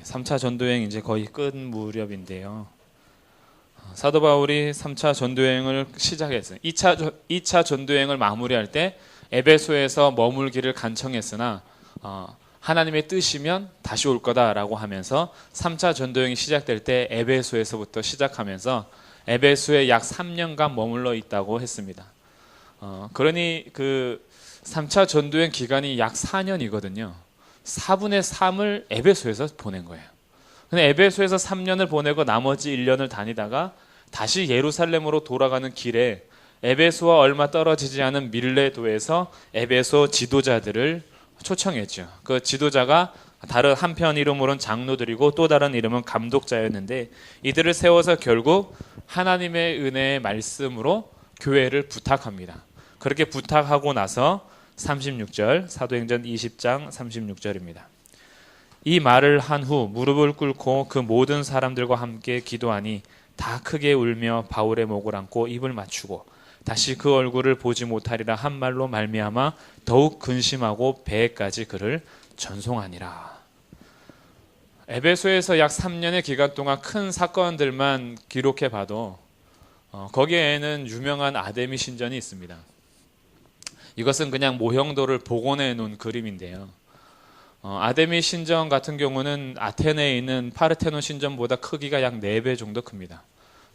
3차 전도여행 이제 거의 끝 무렵인데요. 사도 바울이 3차 전도여행을 시작했어요. 2차 전도여행을 마무리할 때 에베소에서 머물기를 간청했으나 하나님의 뜻이면 다시 올 거다라고 하면서 3차 전도여행이 시작될 때 에베소에서부터 시작하면서 에베소에 약 3년간 머물러 있다고 했습니다. 그러니 그 3차 전도여행 기간이 약 4년이거든요. 4분의 3을 에베소에서 보낸 거예요. 근데 에베소에서 3년을 보내고 나머지 1년을 다니다가 다시 예루살렘으로 돌아가는 길에 에베소와 얼마 떨어지지 않은 밀레도에서 에베소 지도자들을 초청했죠. 그 지도자가 다른 한편 이름으로는 장로들이고 또 다른 이름은 감독자였는데 이들을 세워서 결국 하나님의 은혜의 말씀으로 교회를 부탁합니다. 그렇게 부탁하고 나서 36절 사도행전 20장 36절입니다. 이 말을 한 후 무릎을 꿇고 그 모든 사람들과 함께 기도하니 다 크게 울며 바울의 목을 안고 입을 맞추고 다시 그 얼굴을 보지 못하리라 한 말로 말미암아 더욱 근심하고 배에까지 그를 전송하니라. 에베소에서 약 3년의 기간 동안 큰 사건들만 기록해 봐도 거기에는 유명한 아데미 신전이 있습니다. 이것은 그냥 모형도를 복원해 놓은 그림인데요. 아데미 신전 같은 경우는 아테네에 있는 파르테논 신전보다 크기가 약 4배 정도 큽니다.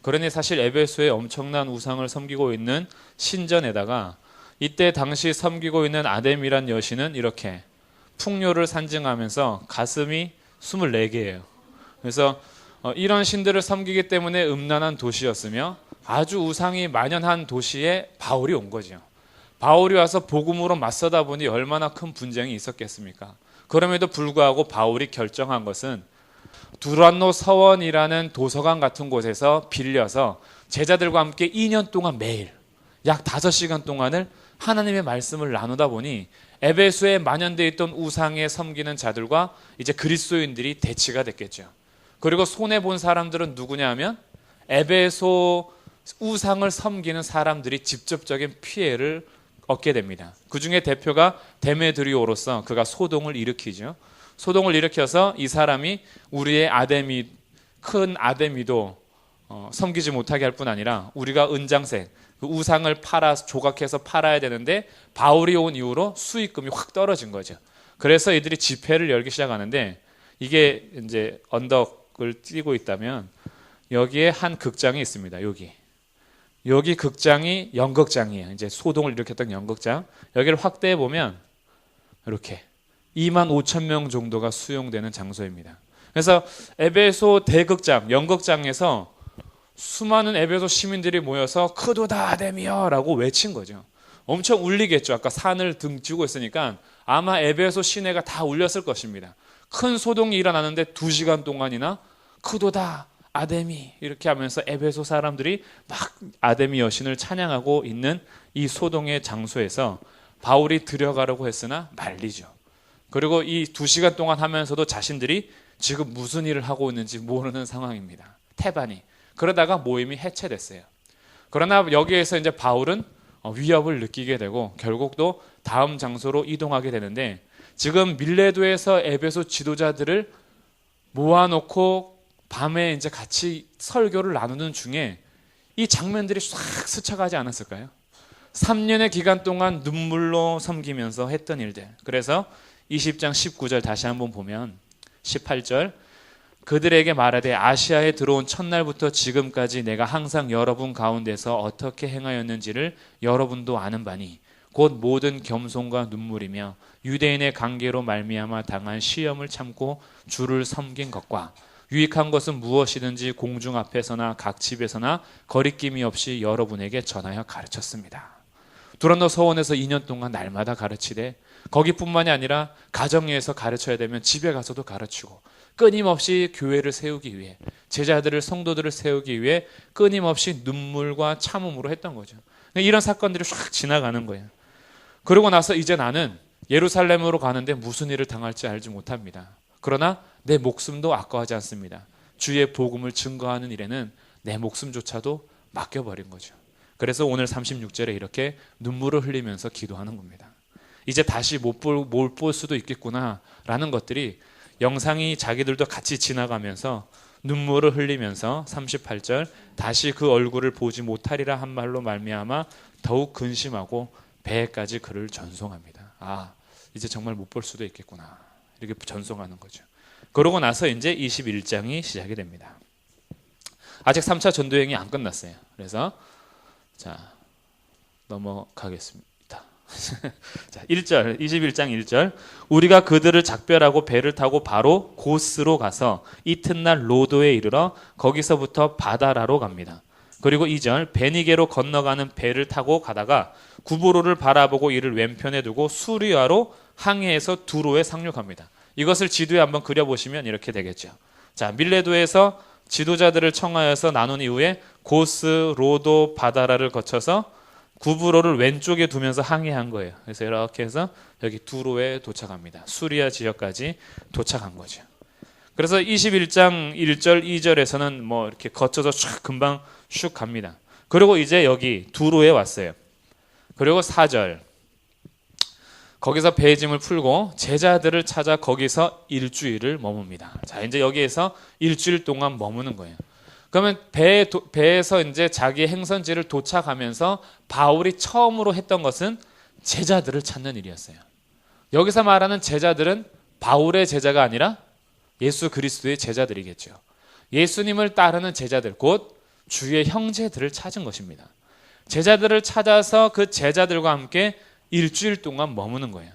그러니 사실 에베소에 엄청난 우상을 섬기고 있는 신전에다가 이때 당시 섬기고 있는 아데미란 여신은 이렇게 풍요를 상징하면서 가슴이 24개예요. 그래서 이런 신들을 섬기기 때문에 음란한 도시였으며 아주 우상이 만연한 도시에 바울이 온 거죠. 바울이 와서 복음으로 맞서다 보니 얼마나 큰 분쟁이 있었겠습니까? 그럼에도 불구하고 바울이 결정한 것은 두란노 서원이라는 도서관 같은 곳에서 빌려서 제자들과 함께 2년 동안 매일 약 5시간 동안을 하나님의 말씀을 나누다 보니 에베소에 만연되어 있던 우상에 섬기는 자들과 이제 그리스도인들이 대치가 됐겠죠. 그리고 손해본 사람들은 누구냐 하면 에베소 우상을 섬기는 사람들이 직접적인 피해를 얻게 됩니다. 그 중에 대표가 데메드리오로서 그가 소동을 일으키죠. 소동을 일으켜서 이 사람이 우리의 아데미, 큰 아데미도 섬기지 못하게 할 뿐 아니라 우리가 은장색, 그 우상을 조각해서 팔아야 되는데 바울이 온 이후로 수익금이 확 떨어진 거죠. 그래서 이들이 집회를 열기 시작하는데 이게 이제 언덕을 띄고 있다면 여기에 한 극장이 있습니다. 여기 극장이 연극장이에요. 이제 소동을 일으켰던 연극장. 여기를 확대해 보면 이렇게 2만 5천 명 정도가 수용되는 장소입니다. 그래서 에베소 대극장, 연극장에서 수많은 에베소 시민들이 모여서 크도다 아데미여라고 외친 거죠. 엄청 울리겠죠. 아까 산을 등지고 있으니까 아마 에베소 시내가 다 울렸을 것입니다. 큰 소동이 일어나는데 2시간 동안이나 크도다 아데미 이렇게 하면서 에베소 사람들이 막 아데미 여신을 찬양하고 있는 이 소동의 장소에서 바울이 들어가려고 했으나 말리죠. 그리고 이 2시간 동안 하면서도 자신들이 지금 무슨 일을 하고 있는지 모르는 상황입니다. 태반이. 그러다가 모임이 해체됐어요. 그러나 여기에서 이제 바울은 위협을 느끼게 되고 결국 또 다음 장소로 이동하게 되는데 지금 밀레도에서 에베소 지도자들을 모아놓고 밤에 이제 같이 설교를 나누는 중에 이 장면들이 싹 스쳐가지 않았을까요? 3년의 기간 동안 눈물로 섬기면서 했던 일들. 그래서 20장 19절 다시 한번 보면 18절 그들에게 말하되 아시아에 들어온 첫날부터 지금까지 내가 항상 여러분 가운데서 어떻게 행하였는지를 여러분도 아는 바니 곧 모든 겸손과 눈물이며 유대인의 관계로 말미암아 당한 시험을 참고 주를 섬긴 것과 유익한 것은 무엇이든지 공중 앞에서나 각 집에서나 거리낌이 없이 여러분에게 전하여 가르쳤습니다. 두란노 서원에서 2년 동안 날마다 가르치되 거기뿐만이 아니라 가정에서 가르쳐야 되면 집에 가서도 가르치고 끊임없이 교회를 세우기 위해 제자들을 성도들을 세우기 위해 끊임없이 눈물과 참음으로 했던 거죠. 이런 사건들이 쫙 지나가는 거예요. 그러고 나서 이제 나는 예루살렘으로 가는데 무슨 일을 당할지 알지 못합니다. 그러나 내 목숨도 아까워하지 않습니다. 주의 복음을 증거하는 일에는 내 목숨조차도 맡겨버린 거죠. 그래서 오늘 36절에 이렇게 눈물을 흘리면서 기도하는 겁니다. 이제 다시 못 볼 수도 있겠구나 라는 것들이 영상이 자기들도 같이 지나가면서 눈물을 흘리면서 38절 다시 그 얼굴을 보지 못하리라 한 말로 말미암아 더욱 근심하고 배에까지 그를 전송합니다. 아, 이제 정말 못 볼 수도 있겠구나. 이렇게 전송하는 거죠. 그러고 나서 이제 21장이 시작이 됩니다. 아직 3차 전도여행이 안 끝났어요. 그래서 자, 넘어가겠습니다. 자, 1절, 21장 1절. 우리가 그들을 작별하고 배를 타고 바로 고스로 가서 이튿날 로도에 이르러 거기서부터 바다라로 갑니다. 그리고 2절, 베니게로 건너가는 배를 타고 가다가 구브로를 바라보고 이를 왼편에 두고 수리아로 항해해서 두로에 상륙합니다. 이것을 지도에 한번 그려보시면 이렇게 되겠죠. 자, 밀레도에서 지도자들을 청하여서 나눈 이후에 고스, 로도, 바다라를 거쳐서 구브로를 왼쪽에 두면서 항해한 거예요. 그래서 이렇게 해서 여기 두로에 도착합니다. 수리아 지역까지 도착한 거죠. 그래서 21장 1절, 2절에서는 뭐 이렇게 거쳐서 슉 금방 슉 갑니다. 그리고 이제 여기 두로에 왔어요. 그리고 4절. 거기서 배의 짐을 풀고 제자들을 찾아 거기서 일주일을 머뭅니다. 자, 이제 여기에서 일주일 동안 머무는 거예요. 그러면 배에서 이제 자기의 행선지를 도착하면서 바울이 처음으로 했던 것은 제자들을 찾는 일이었어요. 여기서 말하는 제자들은 바울의 제자가 아니라 예수 그리스도의 제자들이겠죠. 예수님을 따르는 제자들, 곧 주의 형제들을 찾은 것입니다. 제자들을 찾아서 그 제자들과 함께 일주일 동안 머무는 거예요.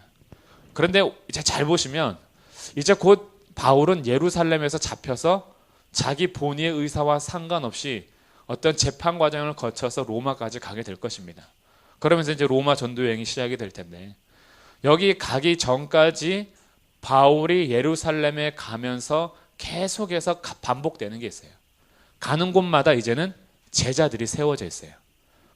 그런데 이제 잘 보시면 이제 곧 바울은 예루살렘에서 잡혀서 자기 본의의 의사와 상관없이 어떤 재판 과정을 거쳐서 로마까지 가게 될 것입니다. 그러면서 이제 로마 전도 여행이 시작이 될 텐데, 여기 가기 전까지 바울이 예루살렘에 가면서 계속해서 반복되는 게 있어요. 가는 곳마다 이제는 제자들이 세워져 있어요.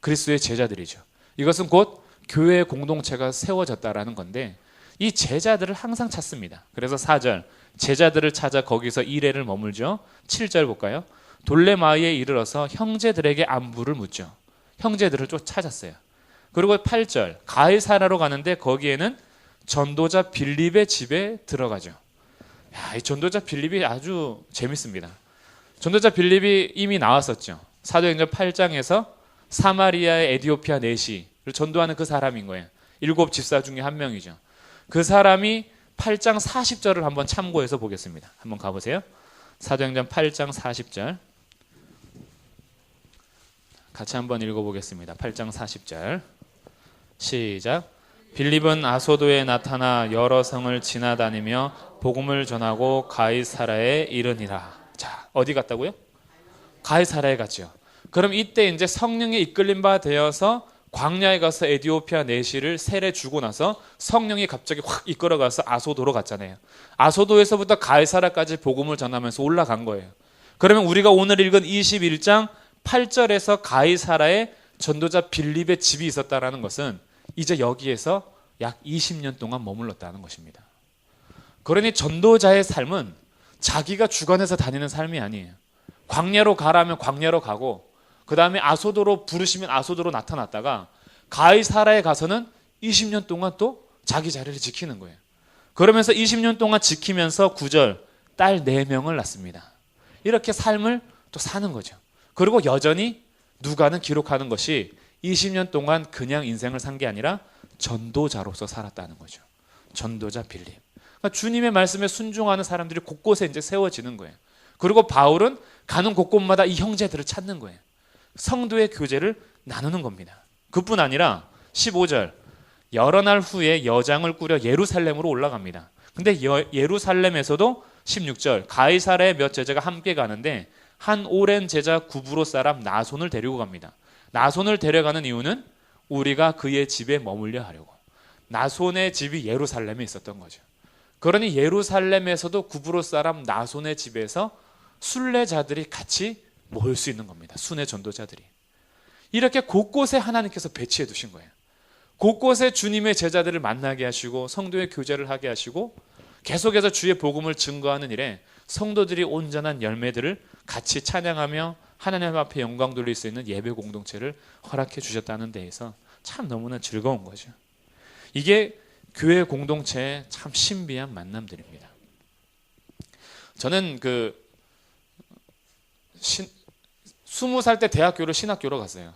그리스도의 제자들이죠. 이것은 곧 교회의 공동체가 세워졌다라는 건데, 이 제자들을 항상 찾습니다. 그래서 4절, 제자들을 찾아 거기서 이레를 머물죠. 7절 볼까요? 돌레마이에 이르러서 형제들에게 안부를 묻죠. 형제들을 찾았어요. 그리고 8절, 가이사라로 가는데 거기에는 전도자 빌립의 집에 들어가죠. 야, 이 전도자 빌립이 아주 재밌습니다. 전도자 빌립이 이미 나왔었죠. 사도행전 8장에서 사마리아의 에디오피아 내시를 전도하는 그 사람인 거예요. 7 집사 중에 한 명이죠. 그 사람이 8장 40절을 한번 참고해서 보겠습니다. 한번 가보세요. 사도행전 8장 40절 같이 한번 읽어보겠습니다. 8장 40절 시작. 빌립은 아소도에 나타나 여러 성을 지나다니며 복음을 전하고 가이사라에 이르니라. 자, 어디 갔다고요? 가이사라에 갔죠. 그럼 이때 이제 성령에 이끌림 바 되어서 광야에 가서 에디오피아 내시를 세례 주고 나서 성령이 갑자기 확 이끌어가서 아소도로 갔잖아요. 아소도에서부터 가이사라까지 복음을 전하면서 올라간 거예요. 그러면 우리가 오늘 읽은 21장 8절에서 가이사라에 전도자 빌립의 집이 있었다라는 것은 이제 여기에서 약 20년 동안 머물렀다는 것입니다. 그러니 전도자의 삶은 자기가 주관해서 다니는 삶이 아니에요. 광야로 가라면 광야로 가고, 그 다음에 아소도로 부르시면 아소도로 나타났다가 가이사라에 가서는 20년 동안 또 자기 자리를 지키는 거예요. 그러면서 20년 동안 지키면서 9절, 딸 4명을 낳습니다. 이렇게 삶을 또 사는 거죠. 그리고 여전히 누가는 기록하는 것이 20년 동안 그냥 인생을 산 게 아니라 전도자로서 살았다는 거죠. 전도자 빌립. 그러니까 주님의 말씀에 순종하는 사람들이 곳곳에 이제 세워지는 거예요. 그리고 바울은 가는 곳곳마다 이 형제들을 찾는 거예요. 성도의 교제를 나누는 겁니다. 그뿐 아니라 15절, 여러 날 후에 여장을 꾸려 예루살렘으로 올라갑니다. 근데 예루살렘에서도 16절, 가이사라의 몇 제자가 함께 가는데 한 오랜 제자 구브로 사람 나손을 데리고 갑니다. 나손을 데려가는 이유는 우리가 그의 집에 머물려 하려고. 나손의 집이 예루살렘에 있었던 거죠. 그러니 예루살렘에서도 구브로 사람 나손의 집에서 순례자들이 같이 모일 수 있는 겁니다. 순회 전도자들이. 이렇게 곳곳에 하나님께서 배치해 두신 거예요. 곳곳에 주님의 제자들을 만나게 하시고 성도의 교제를 하게 하시고 계속해서 주의 복음을 증거하는 일에 성도들이 온전한 열매들을 같이 찬양하며 하나님 앞에 영광 돌릴 수 있는 예배 공동체를 허락해 주셨다는 데에서 참 너무나 즐거운 거죠. 이게 교회 공동체의 참 신비한 만남들입니다. 저는 20살 때 대학교를 신학교로 갔어요.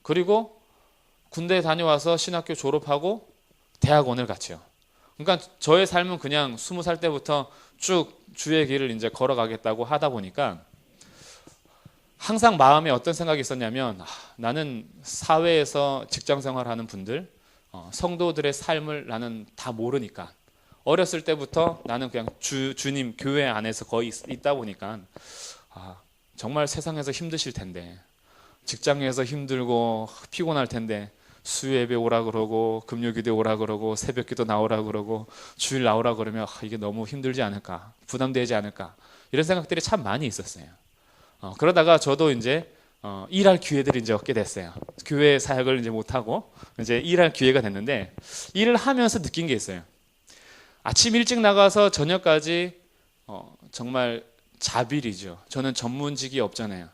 그리고 군대 다녀와서 신학교 졸업하고 대학원을 갔죠. 그러니까 저의 삶은 그냥 20살 때부터 쭉 주의 길을 이제 걸어가겠다고 하다 보니까 항상 마음에 어떤 생각이 있었냐면 나는 사회에서 직장 생활하는 분들, 성도들의 삶을 나는 다 모르니까 어렸을 때부터 나는 그냥 주님 교회 안에서 거의 있다 보니까 정말 세상에서 힘드실 텐데 직장에서 힘들고 피곤할 텐데 수요예배 오라 그러고 금요기도 오라 그러고 새벽기도 나오라 그러고 주일 나오라 그러면 이게 너무 힘들지 않을까, 부담되지 않을까, 이런 생각들이 참 많이 있었어요. 그러다가 저도 이제 일할 기회들을 이제 얻게 됐어요. 교회 사역을 이제 못 하고 이제 일할 기회가 됐는데 일을 하면서 느낀 게 있어요. 아침 일찍 나가서 저녁까지 정말 자빌이죠. 저는 전문직이 없잖아요.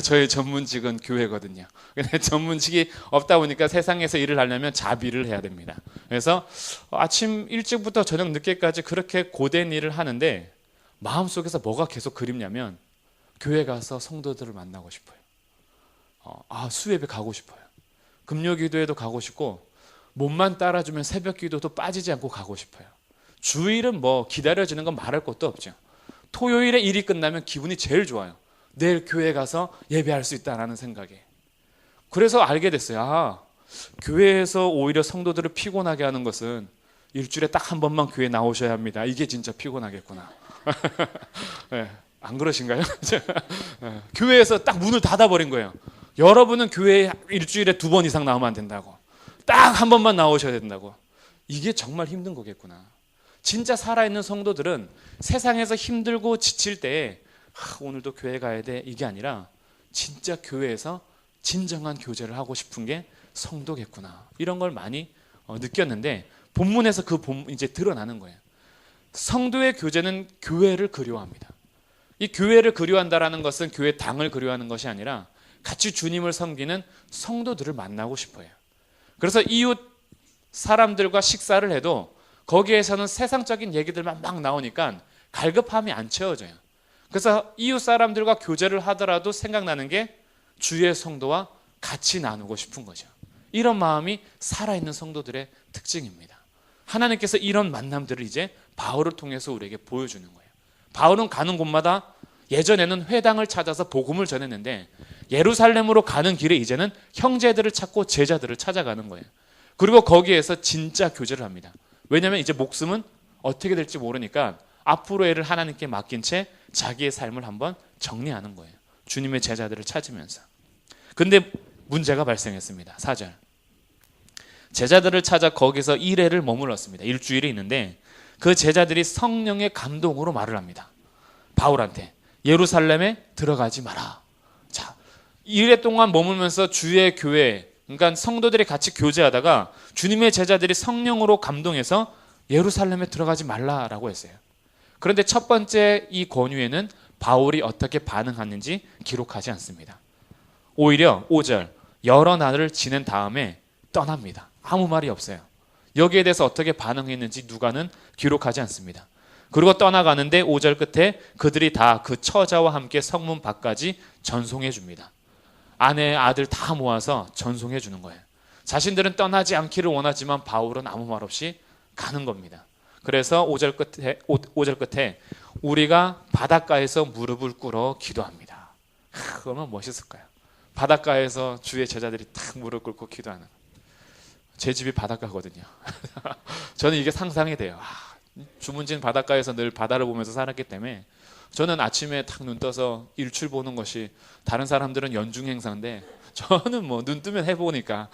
저의 전문직은 교회거든요. 근데 전문직이 없다 보니까 세상에서 일을 하려면 자비를 해야 됩니다. 그래서 아침 일찍부터 저녁 늦게까지 그렇게 고된 일을 하는데 마음속에서 뭐가 계속 그립냐면 교회 가서 성도들을 만나고 싶어요. 수예배 가고 싶어요. 금요기도에도 가고 싶고 몸만 따라주면 새벽기도도 빠지지 않고 가고 싶어요. 주일은 뭐 기다려지는 건 말할 것도 없죠. 토요일에 일이 끝나면 기분이 제일 좋아요. 내일 교회 가서 예배할 수 있다라는 생각에. 그래서 알게 됐어요. 교회에서 오히려 성도들을 피곤하게 하는 것은 일주일에 딱 한 번만 교회 나오셔야 합니다. 이게 진짜 피곤하겠구나. 네, 안 그러신가요? 교회에서 딱 문을 닫아버린 거예요. 여러분은 교회에 일주일에 2번 이상 나오면 안 된다고. 딱 한 번만 나오셔야 된다고. 이게 정말 힘든 거겠구나. 진짜 살아있는 성도들은 세상에서 힘들고 지칠 때 오늘도 교회 가야 돼, 이게 아니라 진짜 교회에서 진정한 교제를 하고 싶은 게 성도겠구나, 이런 걸 많이 느꼈는데 본문에서 이제 드러나는 거예요. 성도의 교제는 교회를 그리워합니다. 이 교회를 그리워한다라는 것은 교회 당을 그리워하는 것이 아니라 같이 주님을 섬기는 성도들을 만나고 싶어요. 그래서 이웃 사람들과 식사를 해도 거기에서는 세상적인 얘기들만 막 나오니까 갈급함이 안 채워져요. 그래서 이웃 사람들과 교제를 하더라도 생각나는 게 주의 성도와 같이 나누고 싶은 거죠. 이런 마음이 살아있는 성도들의 특징입니다. 하나님께서 이런 만남들을 이제 바울을 통해서 우리에게 보여주는 거예요. 바울은 가는 곳마다 예전에는 회당을 찾아서 복음을 전했는데 예루살렘으로 가는 길에 이제는 형제들을 찾고 제자들을 찾아가는 거예요. 그리고 거기에서 진짜 교제를 합니다. 왜냐하면 이제 목숨은 어떻게 될지 모르니까 앞으로의 일을 하나님께 맡긴 채 자기의 삶을 한번 정리하는 거예요. 주님의 제자들을 찾으면서. 근데 문제가 발생했습니다. 4절. 제자들을 찾아 거기서 1회를 머물렀습니다. 일주일이 있는데 그 제자들이 성령의 감동으로 말을 합니다. 바울한테 예루살렘에 들어가지 마라. 자, 1회 동안 머물면서 주의 교회, 그러니까 성도들이 같이 교제하다가 주님의 제자들이 성령으로 감동해서 예루살렘에 들어가지 말라라고 했어요. 그런데 첫 번째 이 권유에는 바울이 어떻게 반응하는지 기록하지 않습니다. 오히려 5절, 여러 날을 지낸 다음에 떠납니다. 아무 말이 없어요. 여기에 대해서 어떻게 반응했는지 누가는 기록하지 않습니다. 그리고 떠나가는데 5절 끝에 그들이 다 그 처자와 함께 성문 밖까지 전송해 줍니다. 아내, 아들 다 모아서 전송해 주는 거예요. 자신들은 떠나지 않기를 원하지만 바울은 아무 말 없이 가는 겁니다. 그래서 5절 끝에 우리가 바닷가에서 무릎을 꿇어 기도합니다. 그러면 멋있을까요? 바닷가에서 주의 제자들이 탁 무릎 꿇고 기도하는. 제 집이 바닷가거든요. 저는 이게 상상이 돼요. 주문진 바닷가에서 늘 바다를 보면서 살았기 때문에 저는 아침에 탁 눈 떠서 일출 보는 것이, 다른 사람들은 연중 행사인데 저는 뭐 눈 뜨면 해보니까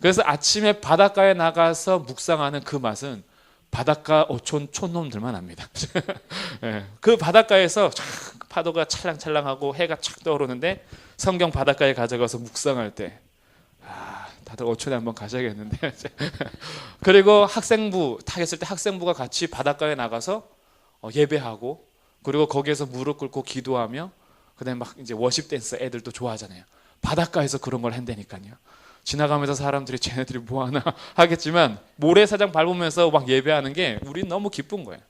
그래서 아침에 바닷가에 나가서 묵상하는 그 맛은 바닷가 어촌 촌놈들만 압니다. 네, 그 바닷가에서 파도가 찰랑찰랑하고 해가 착 떠오르는데 성경 바닷가에 가져가서 묵상할 때 다들 어촌에 한번 가셔야겠는데 그리고 학생부 타겠을 때 학생부가 같이 바닷가에 나가서 예배하고, 그리고 거기에서 무릎 꿇고 기도하며, 그다음에 막 이제 워십 댄스 애들도 좋아하잖아요. 바닷가에서 그런 걸 한다니까요. 지나가면서 사람들이 쟤네들이 뭐하나 하겠지만 모래사장 밟으면서 막 예배하는 게 우린 너무 기쁜 거예요.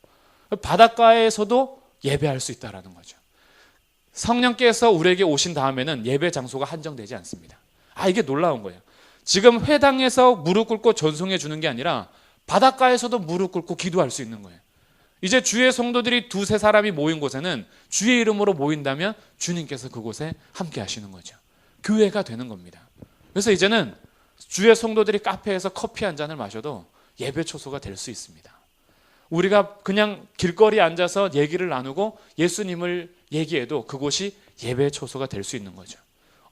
바닷가에서도 예배할 수 있다라는 거죠. 성령께서 우리에게 오신 다음에는 예배 장소가 한정되지 않습니다. 이게 놀라운 거예요. 지금 회당에서 무릎 꿇고 전송해 주는 게 아니라 바닷가에서도 무릎 꿇고 기도할 수 있는 거예요. 이제 주의 성도들이 두세 사람이 모인 곳에는 주의 이름으로 모인다면 주님께서 그곳에 함께 하시는 거죠. 교회가 되는 겁니다. 그래서 이제는 주의 성도들이 카페에서 커피 한 잔을 마셔도 예배 초소가 될 수 있습니다. 우리가 그냥 길거리에 앉아서 얘기를 나누고 예수님을 얘기해도 그곳이 예배 초소가 될 수 있는 거죠.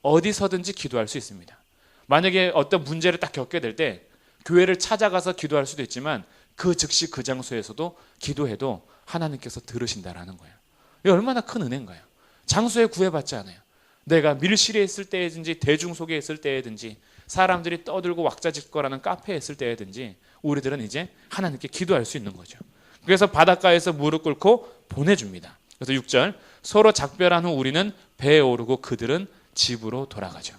어디서든지 기도할 수 있습니다. 만약에 어떤 문제를 딱 겪게 될 때 교회를 찾아가서 기도할 수도 있지만 그 즉시 그 장소에서도 기도해도 하나님께서 들으신다라는 거예요. 이게 얼마나 큰 은혜인가요? 장소에 구애받지 않아요. 내가 밀실에 있을 때든지 대중 속에 있을 때든지 사람들이 떠들고 왁자지껄하는 카페에 있을 때든지 우리들은 이제 하나님께 기도할 수 있는 거죠. 그래서 바닷가에서 무릎 꿇고 보내줍니다. 그래서 6절 서로 작별한 후 우리는 배에 오르고 그들은 집으로 돌아가죠.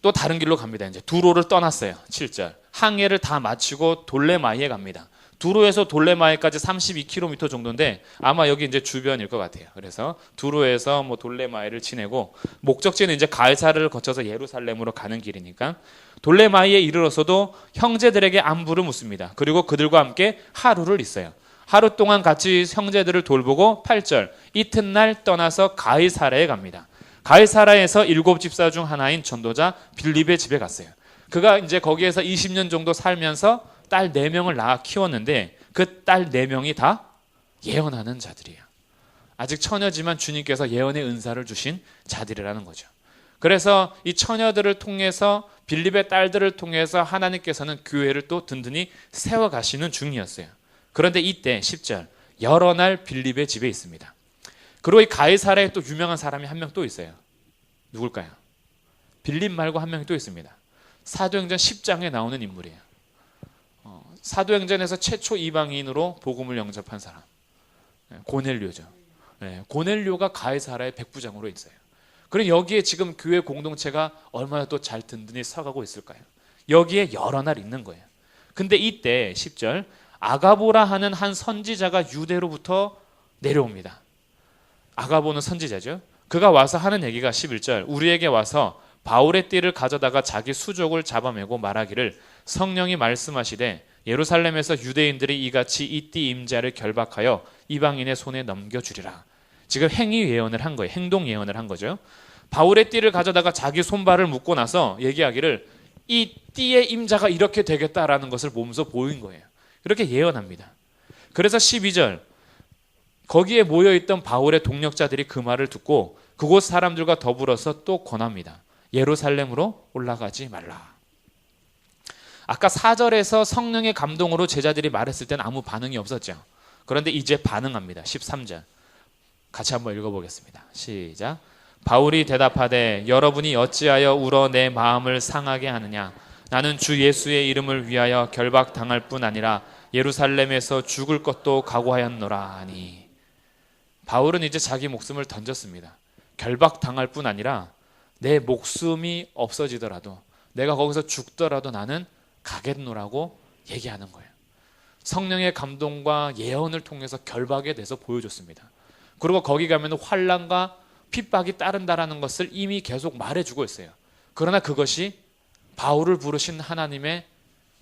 또 다른 길로 갑니다. 이제 두로를 떠났어요. 7절 항해를 다 마치고 돌레마이에 갑니다. 두로에서 돌레마이까지 32km 정도인데 아마 여기 이제 주변일 것 같아요. 그래서 두로에서 돌레마이를 지내고 목적지는 이제 가이사르를 거쳐서 예루살렘으로 가는 길이니까 돌레마이에 이르러서도 형제들에게 안부를 묻습니다. 그리고 그들과 함께 하루를 있어요. 하루 동안 같이 형제들을 돌보고 8절 이튿날 떠나서 가이사라에 갑니다. 가이사라에서 7집사 중 하나인 전도자 빌립의 집에 갔어요. 그가 이제 거기에서 20년 정도 살면서 딸 4명을 낳아 키웠는데 그 딸 4명이 다 예언하는 자들이에요. 아직 처녀지만 주님께서 예언의 은사를 주신 자들이라는 거죠. 그래서 이 처녀들을 통해서 빌립의 딸들을 통해서 하나님께서는 교회를 또 든든히 세워가시는 중이었어요. 그런데 이때 10절 여러 날 빌립의 집에 있습니다. 그리고 이 가이사라에 또 유명한 사람이 한 명 또 있어요. 누굴까요? 빌립 말고 한 명이 또 있습니다. 사도행전 10장에 나오는 인물이에요. 사도행전에서 최초 이방인으로 복음을 영접한 사람 고넬료죠. 고넬료가 가이사라의 백부장으로 있어요. 그리고 여기에 지금 교회 공동체가 얼마나 또 잘 든든히 서가고 있을까요? 여기에 여러 날 있는 거예요. 근데 이때 10절 아가보라 하는 한 선지자가 유대로부터 내려옵니다. 아가보는 선지자죠. 그가 와서 하는 얘기가 11절 우리에게 와서 바울의 띠를 가져다가 자기 수족을 잡아매고 말하기를 성령이 말씀하시되 예루살렘에서 유대인들이 이같이 이 띠 임자를 결박하여 이방인의 손에 넘겨주리라. 지금 행위 예언을 한 거예요. 행동 예언을 한 거죠. 바울의 띠를 가져다가 자기 손발을 묶고 나서 얘기하기를 이 띠의 임자가 이렇게 되겠다라는 것을 보면서 보인 거예요. 이렇게 예언합니다. 그래서 12절 거기에 모여있던 바울의 동력자들이 그 말을 듣고 그곳 사람들과 더불어서 또 권합니다. 예루살렘으로 올라가지 말라. 아까 4절에서 성령의 감동으로 제자들이 말했을 때는 아무 반응이 없었죠. 그런데 이제 반응합니다. 13절 같이 한번 읽어보겠습니다. 시작. 바울이 대답하되 여러분이 어찌하여 울어 내 마음을 상하게 하느냐. 나는 주 예수의 이름을 위하여 결박당할 뿐 아니라 예루살렘에서 죽을 것도 각오하였노라 하니. 바울은 이제 자기 목숨을 던졌습니다. 결박당할 뿐 아니라 내 목숨이 없어지더라도 내가 거기서 죽더라도 나는 가겠노라고 얘기하는 거예요. 성령의 감동과 예언을 통해서 결박에 대해서 보여줬습니다. 그리고 거기 가면 환난과 핍박이 따른다라는 것을 이미 계속 말해주고 있어요. 그러나 그것이 바울을 부르신 하나님의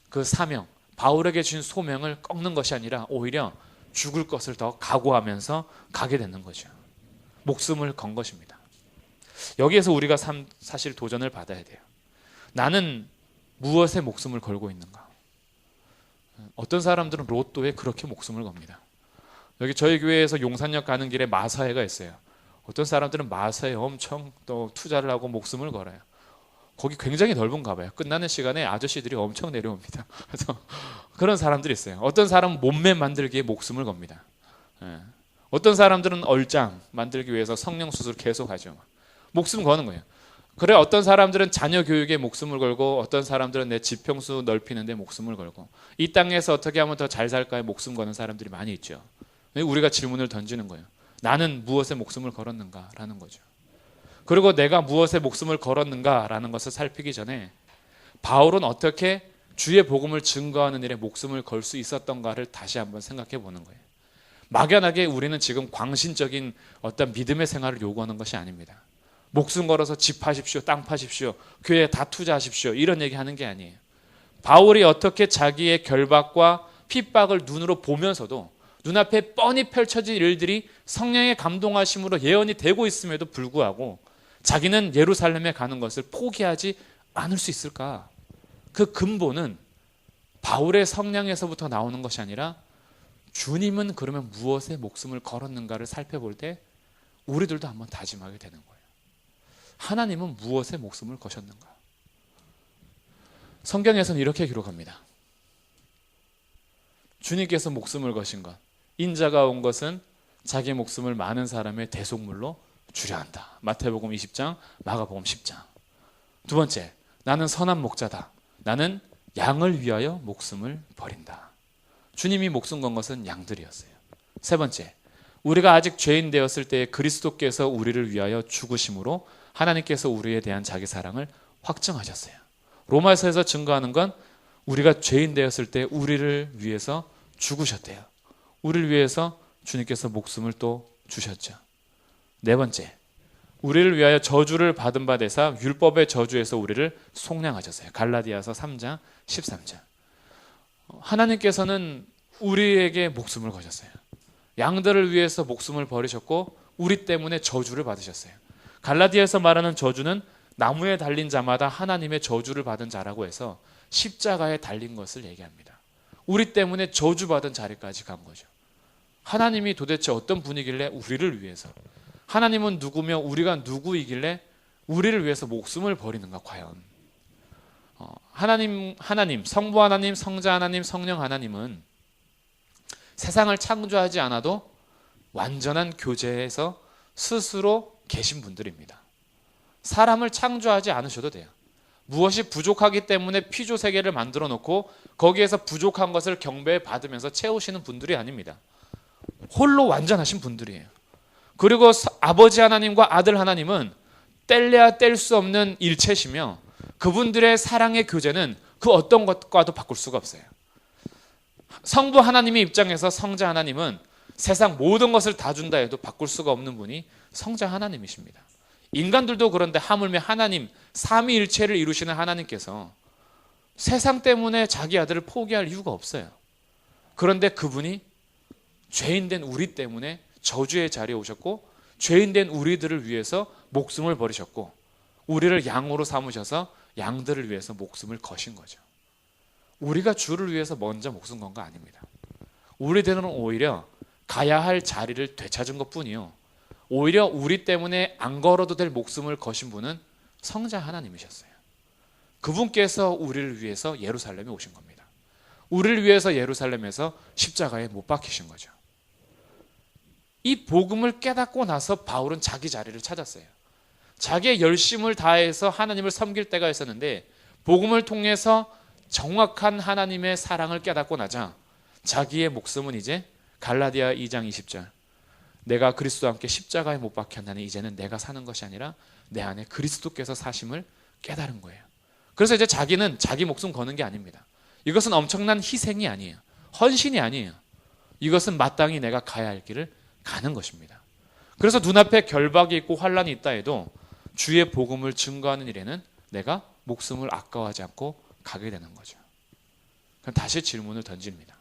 그 사명, 바울에게 주신 소명을 꺾는 것이 아니라 오히려 죽을 것을 더 각오하면서 가게 되는 거죠. 목숨을 건 것입니다. 여기에서 우리가 사실 도전을 받아야 돼요. 나는 무엇에 목숨을 걸고 있는가? 어떤 사람들은 로또에 그렇게 목숨을 겁니다. 여기 저희 교회에서 용산역 가는 길에 마사회가 있어요. 어떤 사람들은 마사에 엄청 또 투자를 하고 목숨을 걸어요. 거기 굉장히 넓은가 봐요. 끝나는 시간에 아저씨들이 엄청 내려옵니다. 그래서 그런 사람들이 있어요. 어떤 사람은 몸매 만들기에 목숨을 겁니다. 어떤 사람들은 얼짱 만들기 위해서 성형 수술 계속 하죠. 목숨 거는 거예요. 그래 어떤 사람들은 자녀 교육에 목숨을 걸고 어떤 사람들은 내 지평수 넓히는 데 목숨을 걸고 이 땅에서 어떻게 하면 더 잘 살까에 목숨 거는 사람들이 많이 있죠. 우리가 질문을 던지는 거예요. 나는 무엇에 목숨을 걸었는가라는 거죠. 그리고 내가 무엇에 목숨을 걸었는가라는 것을 살피기 전에 바울은 어떻게 주의 복음을 증거하는 일에 목숨을 걸 수 있었던가를 다시 한번 생각해 보는 거예요. 막연하게 우리는 지금 광신적인 어떤 믿음의 생활을 요구하는 것이 아닙니다. 목숨 걸어서 집 파십시오, 땅 파십시오, 교회에 다 투자하십시오, 이런 얘기하는 게 아니에요. 바울이 어떻게 자기의 결박과 핍박을 눈으로 보면서도 눈앞에 뻔히 펼쳐진 일들이 성령의 감동하심으로 예언이 되고 있음에도 불구하고 자기는 예루살렘에 가는 것을 포기하지 않을 수 있을까? 그 근본은 바울의 성량에서부터 나오는 것이 아니라 주님은 그러면 무엇에 목숨을 걸었는가를 살펴볼 때 우리들도 한번 다짐하게 되는 거예요. 하나님은 무엇에 목숨을 거셨는가? 성경에서는 이렇게 기록합니다. 주님께서 목숨을 거신 것, 인자가 온 것은 자기 목숨을 많은 사람의 대속물로 주려 한다. 마태복음 20장, 마가복음 10장. 두 번째, 나는 선한 목자다. 나는 양을 위하여 목숨을 버린다. 주님이 목숨 건 것은 양들이었어요. 세 번째, 우리가 아직 죄인 되었을 때 그리스도께서 우리를 위하여 죽으심으로 하나님께서 우리에 대한 자기 사랑을 확증하셨어요. 로마서에서 증거하는 건 우리가 죄인 되었을 때 우리를 위해서 죽으셨대요. 우리를 위해서 주님께서 목숨을 또 주셨죠. 네 번째, 우리를 위하여 저주를 받은 바 되사 율법의 저주에서 우리를 속량하셨어요. 갈라디아서 3장 13절. 하나님께서는 우리에게 목숨을 거셨어요. 양들을 위해서 목숨을 버리셨고 우리 때문에 저주를 받으셨어요. 갈라디아에서 말하는 저주는 나무에 달린 자마다 하나님의 저주를 받은 자라고 해서 십자가에 달린 것을 얘기합니다. 우리 때문에 저주받은 자리까지 간 거죠. 하나님이 도대체 어떤 분이길래 우리를 위해서, 하나님은 누구며 우리가 누구이길래 우리를 위해서 목숨을 버리는가 과연. 하나님, 성부 하나님, 성자 하나님, 성령 하나님은 세상을 창조하지 않아도 완전한 교제에서 스스로 계신 분들입니다. 사람을 창조하지 않으셔도 돼요. 무엇이 부족하기 때문에 피조 세계를 만들어 놓고 거기에서 부족한 것을 경배에 받으면서 채우시는 분들이 아닙니다. 홀로 완전하신 분들이에요. 그리고 아버지 하나님과 아들 하나님은 뗄래야 뗄 수 없는 일체시며 그분들의 사랑의 교제는 그 어떤 것과도 바꿀 수가 없어요. 성부 하나님의 입장에서 성자 하나님은 세상 모든 것을 다 준다 해도 바꿀 수가 없는 분이 성자 하나님이십니다. 인간들도 그런데 하물며 하나님, 삼위일체를 이루시는 하나님께서 세상 때문에 자기 아들을 포기할 이유가 없어요. 그런데 그분이 죄인된 우리 때문에 저주의 자리에 오셨고 죄인된 우리들을 위해서 목숨을 버리셨고 우리를 양으로 삼으셔서 양들을 위해서 목숨을 거신 거죠. 우리가 주를 위해서 먼저 목숨 건 거 아닙니다. 우리들은 오히려 가야 할 자리를 되찾은 것뿐이요, 오히려 우리 때문에 안 걸어도 될 목숨을 거신 분은 성자 하나님이셨어요. 그분께서 우리를 위해서 예루살렘에 오신 겁니다. 우리를 위해서 예루살렘에서 십자가에 못 박히신 거죠. 이 복음을 깨닫고 나서 바울은 자기 자리를 찾았어요. 자기의 열심을 다해서 하나님을 섬길 때가 있었는데 복음을 통해서 정확한 하나님의 사랑을 깨닫고 나자 자기의 목숨은 이제 갈라디아 2장 20절, 내가 그리스도와 함께 십자가에 못 박혔나니 이제는 내가 사는 것이 아니라 내 안에 그리스도께서 사심을 깨달은 거예요. 그래서 이제 자기는 자기 목숨 거는 게 아닙니다. 이것은 엄청난 희생이 아니에요. 헌신이 아니에요. 이것은 마땅히 내가 가야 할 길을 가는 것입니다. 그래서 눈앞에 결박이 있고 환란이 있다 해도 주의 복음을 증거하는 일에는 내가 목숨을 아까워하지 않고 가게 되는 거죠. 그럼 다시 질문을 던집니다.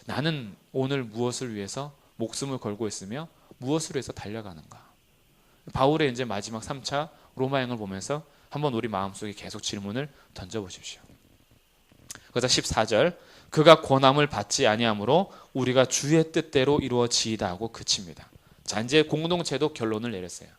나는 오늘 무엇을 위해서 목숨을 걸고 있으며 무엇을 위해서 달려가는가? 바울의 이제 마지막 3차 로마행을 보면서 한번 우리 마음속에 계속 질문을 던져보십시오. 그래서 14절, 그가 권함을 받지 아니하므로 우리가 주의 뜻대로 이루어지이다 하고 그칩니다. 자, 이제 공동체도 결론을 내렸어요.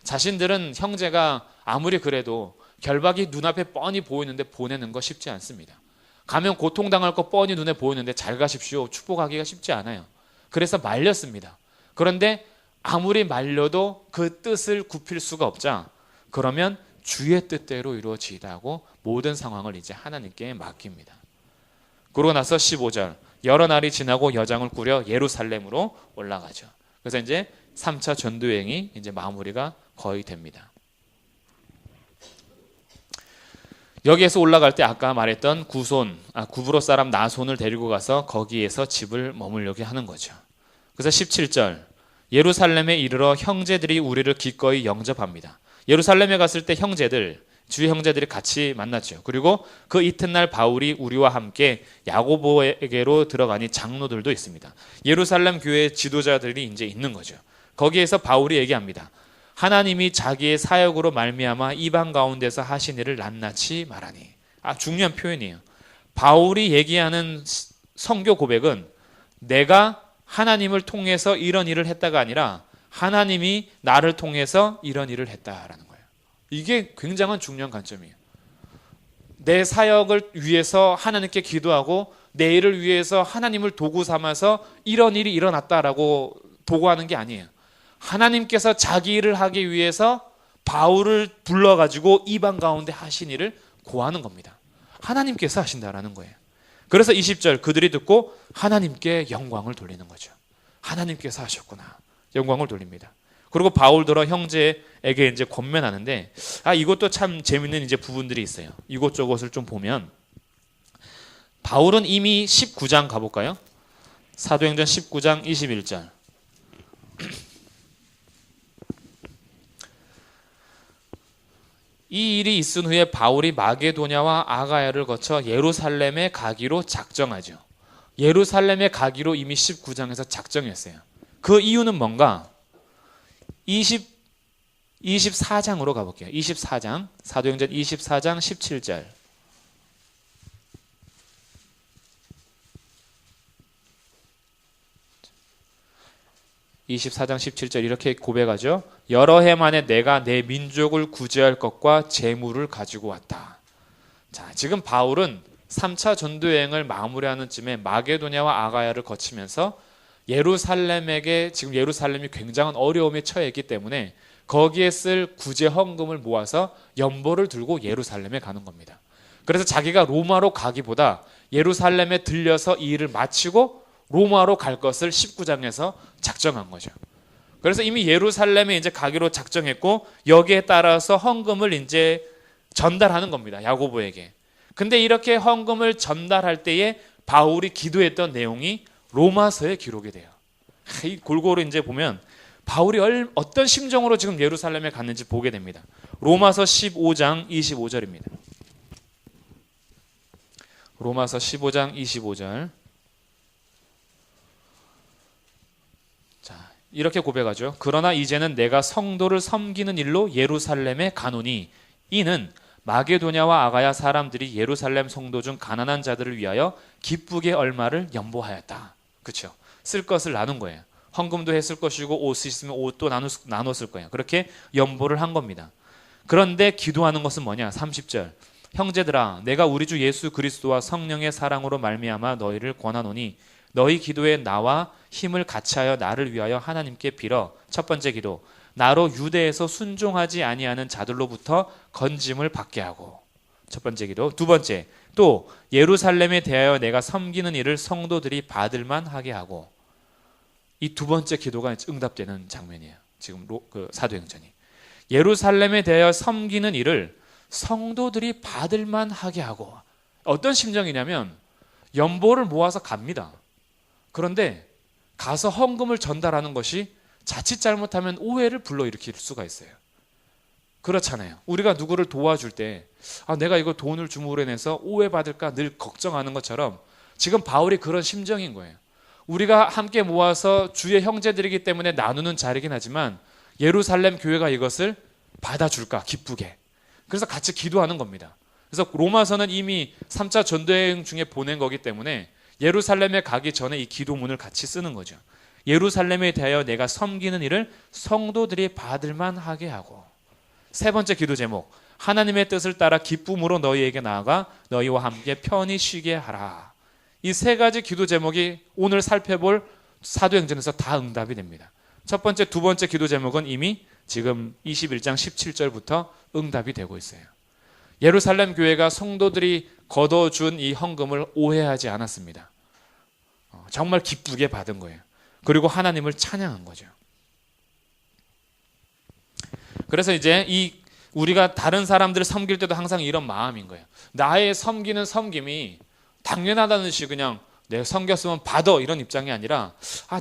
자신들은 형제가 아무리 그래도 결박이 눈앞에 뻔히 보이는데 보내는 거 쉽지 않습니다. 가면 고통당할 거 뻔히 눈에 보이는데 잘 가십시오, 축복하기가 쉽지 않아요. 그래서 말렸습니다. 그런데 아무리 말려도 그 뜻을 굽힐 수가 없자 그러면 주의 뜻대로 이루어지이다 하고 모든 상황을 이제 하나님께 맡깁니다. 그러고 나서 15절, 여러 날이 지나고 여장을 꾸려 예루살렘으로 올라가죠. 그래서 이제 3차 전도여행이 이제 마무리가 거의 됩니다. 여기에서 올라갈 때 아까 말했던 구브로 사람 나손을 데리고 가서 거기에서 집을 머물려게 하는 거죠. 그래서 17절 예루살렘에 이르러 형제들이 우리를 기꺼이 영접합니다. 예루살렘에 갔을 때 주의 형제들이 같이 만났죠. 그리고 그 이튿날 바울이 우리와 함께 야고보에게로 들어가니 장로들도 있습니다. 예루살렘 교회 지도자들이 이제 있는 거죠. 거기에서 바울이 얘기합니다. 하나님이 자기의 사역으로 말미암아 이방 가운데서 하신 일을 낱낱이 말하니. 중요한 표현이에요. 바울이 얘기하는 선교 고백은 내가 하나님을 통해서 이런 일을 했다가 아니라 하나님이 나를 통해서 이런 일을 했다라는 거예요. 이게 굉장한 중요한 관점이에요. 내 사역을 위해서 하나님께 기도하고 내 일을 위해서 하나님을 도구 삼아서 이런 일이 일어났다라고 보고하는 게 아니에요. 하나님께서 자기 일을 하기 위해서 바울을 불러가지고 이방 가운데 하신 일을 고하는 겁니다. 하나님께서 하신다라는 거예요. 그래서 20절 그들이 듣고 하나님께 영광을 돌리는 거죠. 하나님께서 하셨구나. 영광을 돌립니다. 그리고 바울들어 형제에게 이제 권면하는데 이것도 참 재밌는 이제 부분들이 있어요. 이것저것을 좀 보면 바울은 이미 19장 가볼까요? 사도행전 19장 21절. 이 일이 있은 후에 바울이 마게도냐와 아가야를 거쳐 예루살렘에 가기로 작정하죠. 예루살렘에 가기로 이미 19장에서 작정했어요. 그 이유는 뭔가? 24장으로 가볼게요. 24장, 사도행전 24장 17절. 24장 17절 이렇게 고백하죠. 여러 해 만에 내가 내 민족을 구제할 것과 재물을 가지고 왔다. 자, 지금 바울은 3차 전도여행을 마무리하는 쯤에 마게도냐와 아가야를 거치면서 예루살렘에게 지금 예루살렘이 굉장한 어려움에 처해 있기 때문에 거기에 쓸 구제 헌금을 모아서 연보를 들고 예루살렘에 가는 겁니다. 그래서 자기가 로마로 가기보다 예루살렘에 들려서 이 일을 마치고 로마로 갈 것을 19장에서 작정한 거죠. 그래서 이미 예루살렘에 이제 가기로 작정했고 여기에 따라서 헌금을 이제 전달하는 겁니다. 야고보에게. 근데 이렇게 헌금을 전달할 때에 바울이 기도했던 내용이 로마서에 기록이 돼요. 이 골고루 이제 보면 바울이 어떤 심정으로 지금 예루살렘에 갔는지 보게 됩니다. 로마서 15장 25절입니다. 로마서 15장 25절. 자, 이렇게 고백하죠. 그러나 이제는 내가 성도를 섬기는 일로 예루살렘에 가노니 이는 마게도냐와 아가야 사람들이 예루살렘 성도 중 가난한 자들을 위하여 기쁘게 얼마를 연보하였다. 그렇죠? 쓸 것을 나눈 거예요. 헌금도 했을 것이고 옷이 있으면 옷도 나눴을 거예요. 그렇게 연보를 한 겁니다. 그런데 기도하는 것은 뭐냐? 30절. 형제들아 내가 우리 주 예수 그리스도와 성령의 사랑으로 말미암아 너희를 권하노니 너희 기도에 나와 힘을 같이하여 나를 위하여 하나님께 빌어. 첫 번째 기도. 나로 유대에서 순종하지 아니하는 자들로부터 건짐을 받게 하고. 첫 번째 기도. 두 번째. 또 예루살렘에 대하여 내가 섬기는 일을 성도들이 받을 만하게 하고. 이 두 번째 기도가 응답되는 장면이에요. 지금 사도행전이. 예루살렘에 대하여 섬기는 일을 성도들이 받을 만하게 하고. 어떤 심정이냐면 연보를 모아서 갑니다. 그런데 가서 헌금을 전달하는 것이 자칫 잘못하면 오해를 불러일으킬 수가 있어요. 그렇잖아요. 우리가 누구를 도와줄 때 내가 이거 돈을 주물러 내서 오해받을까 늘 걱정하는 것처럼 지금 바울이 그런 심정인 거예요. 우리가 함께 모아서 주의 형제들이기 때문에 나누는 자리긴 하지만 예루살렘 교회가 이것을 받아줄까 기쁘게. 그래서 같이 기도하는 겁니다. 그래서 로마서는 이미 3차 전도여행 중에 보낸 거기 때문에 예루살렘에 가기 전에 이 기도문을 같이 쓰는 거죠. 예루살렘에 대하여 내가 섬기는 일을 성도들이 받을 만하게 하고. 세 번째 기도 제목. 하나님의 뜻을 따라 기쁨으로 너희에게 나아가 너희와 함께 편히 쉬게 하라. 이 세 가지 기도 제목이 오늘 살펴볼 사도행전에서 다 응답이 됩니다. 첫 번째, 두 번째 기도 제목은 이미 지금 21장 17절부터 응답이 되고 있어요. 예루살렘 교회가 성도들이 거둬준 이 헌금을 오해하지 않았습니다. 정말 기쁘게 받은 거예요. 그리고 하나님을 찬양한 거죠. 그래서 이제 우리가 다른 사람들을 섬길 때도 항상 이런 마음인 거예요. 나의 섬기는 섬김이 당연하다는 듯이 그냥 내가 섬겼으면 받아 이런 입장이 아니라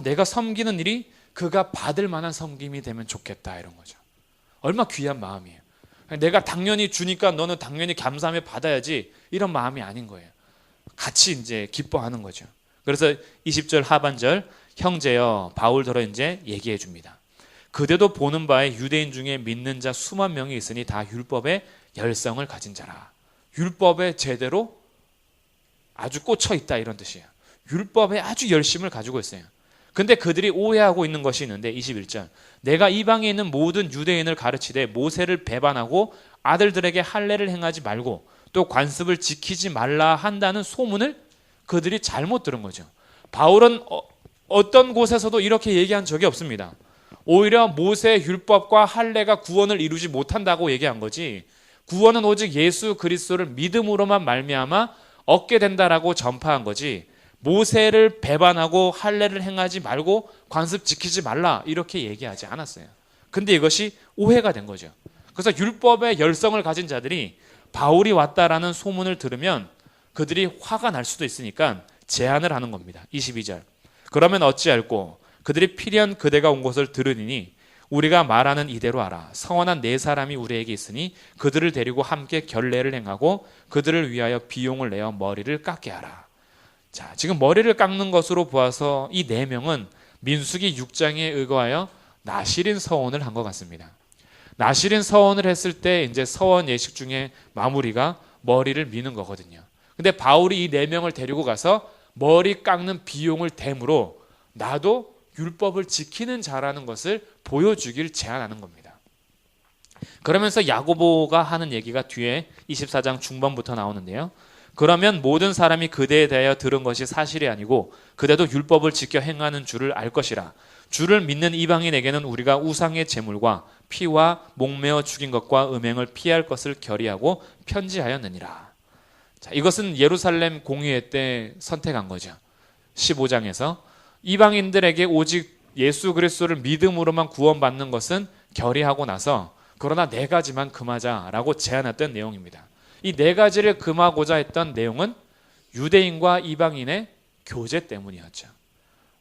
내가 섬기는 일이 그가 받을 만한 섬김이 되면 좋겠다 이런 거죠. 얼마나 귀한 마음이에요. 내가 당연히 주니까 너는 당연히 감사하며 받아야지 이런 마음이 아닌 거예요. 같이 이제 기뻐하는 거죠. 그래서 20절 하반절 형제여 바울더러 이제 얘기해 줍니다. 그대도 보는 바에 유대인 중에 믿는 자 수만 명이 있으니 다 율법의 열성을 가진 자라. 율법에 제대로 아주 꽂혀 있다 이런 뜻이에요. 율법에 아주 열심을 가지고 있어요. 근데 그들이 오해하고 있는 것이 있는데 21절 내가 이방에 있는 모든 유대인을 가르치되 모세를 배반하고 아들들에게 할례를 행하지 말고 또 관습을 지키지 말라 한다는 소문을 그들이 잘못 들은 거죠. 바울은 어떤 곳에서도 이렇게 얘기한 적이 없습니다. 오히려 모세의 율법과 할례가 구원을 이루지 못한다고 얘기한 거지, 구원은 오직 예수 그리스도를 믿음으로만 말미암아 얻게 된다라고 전파한 거지, 모세를 배반하고 할례를 행하지 말고 관습 지키지 말라 이렇게 얘기하지 않았어요. 근데 이것이 오해가 된 거죠. 그래서 율법의 열성을 가진 자들이 바울이 왔다라는 소문을 들으면 그들이 화가 날 수도 있으니까 제안을 하는 겁니다. 22절 그러면 어찌할꼬 그들이 필연 그대가 온 것을 들으니 우리가 말하는 이대로 하라. 성원한 네 사람이 우리에게 있으니 그들을 데리고 함께 결례를 행하고 그들을 위하여 비용을 내어 머리를 깎게 하라. 자, 지금 머리를 깎는 것으로 보아서 이 네 명은 민수기 6장에 의거하여 나실인 서원을 한 것 같습니다. 나실인 서원을 했을 때 이제 서원 예식 중에 마무리가 머리를 미는 거거든요. 근데 바울이 이 네 명을 데리고 가서 머리 깎는 비용을 댐으로 나도 율법을 지키는 자라는 것을 보여주길 제안하는 겁니다. 그러면서 야고보가 하는 얘기가 뒤에 24장 중반부터 나오는데요. 그러면 모든 사람이 그대에 대하여 들은 것이 사실이 아니고 그대도 율법을 지켜 행하는 줄을 알 것이라. 주를 믿는 이방인에게는 우리가 우상의 제물과 피와 목매어 죽인 것과 음행을 피할 것을 결의하고 편지하였느니라. 자, 이것은 예루살렘 공의회 때 선택한 거죠. 15장에서 이방인들에게 오직 예수 그리스도를 믿음으로만 구원받는 것은 결의하고 나서 그러나 네 가지만 금하자라고 제안했던 내용입니다. 이 네 가지를 금하고자 했던 내용은 유대인과 이방인의 교제 때문이었죠.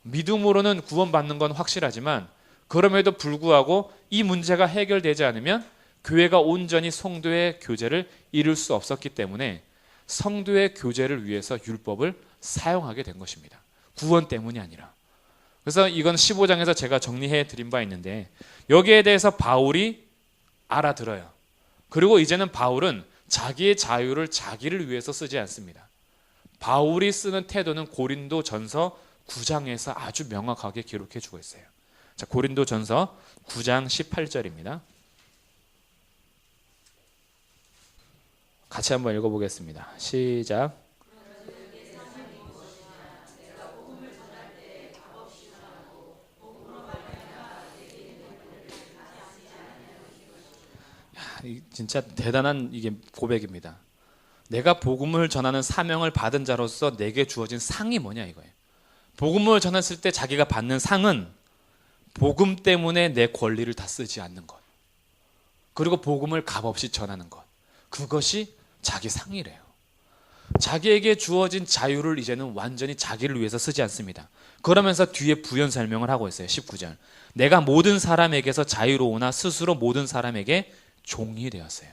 믿음으로는 구원받는 건 확실하지만 그럼에도 불구하고 이 문제가 해결되지 않으면 교회가 온전히 성도의 교제를 이룰 수 없었기 때문에 성도의 교제를 위해서 율법을 사용하게 된 것입니다. 구원 때문이 아니라. 그래서 이건 15장에서 제가 정리해 드린 바 있는데 여기에 대해서 바울이 알아들어요. 그리고 이제는 바울은 자기의 자유를 자기를 위해서 쓰지 않습니다. 바울이 쓰는 태도는 고린도 전서 9장에서 아주 명확하게 기록해 주고 있어요. 자, 고린도 전서 9장 18절입니다. 같이 한번 읽어보겠습니다. 시작. 진짜 대단한 이게 고백입니다. 내가 복음을 전하는 사명을 받은 자로서 내게 주어진 상이 뭐냐 이거예요. 복음을 전했을 때 자기가 받는 상은 복음 때문에 내 권리를 다 쓰지 않는 것, 그리고 복음을 값없이 전하는 것, 그것이 자기 상이래요. 자기에게 주어진 자유를 이제는 완전히 자기를 위해서 쓰지 않습니다. 그러면서 뒤에 부연 설명을 하고 있어요. 19절 내가 모든 사람에게서 자유로우나 스스로 모든 사람에게 종이 되었어요.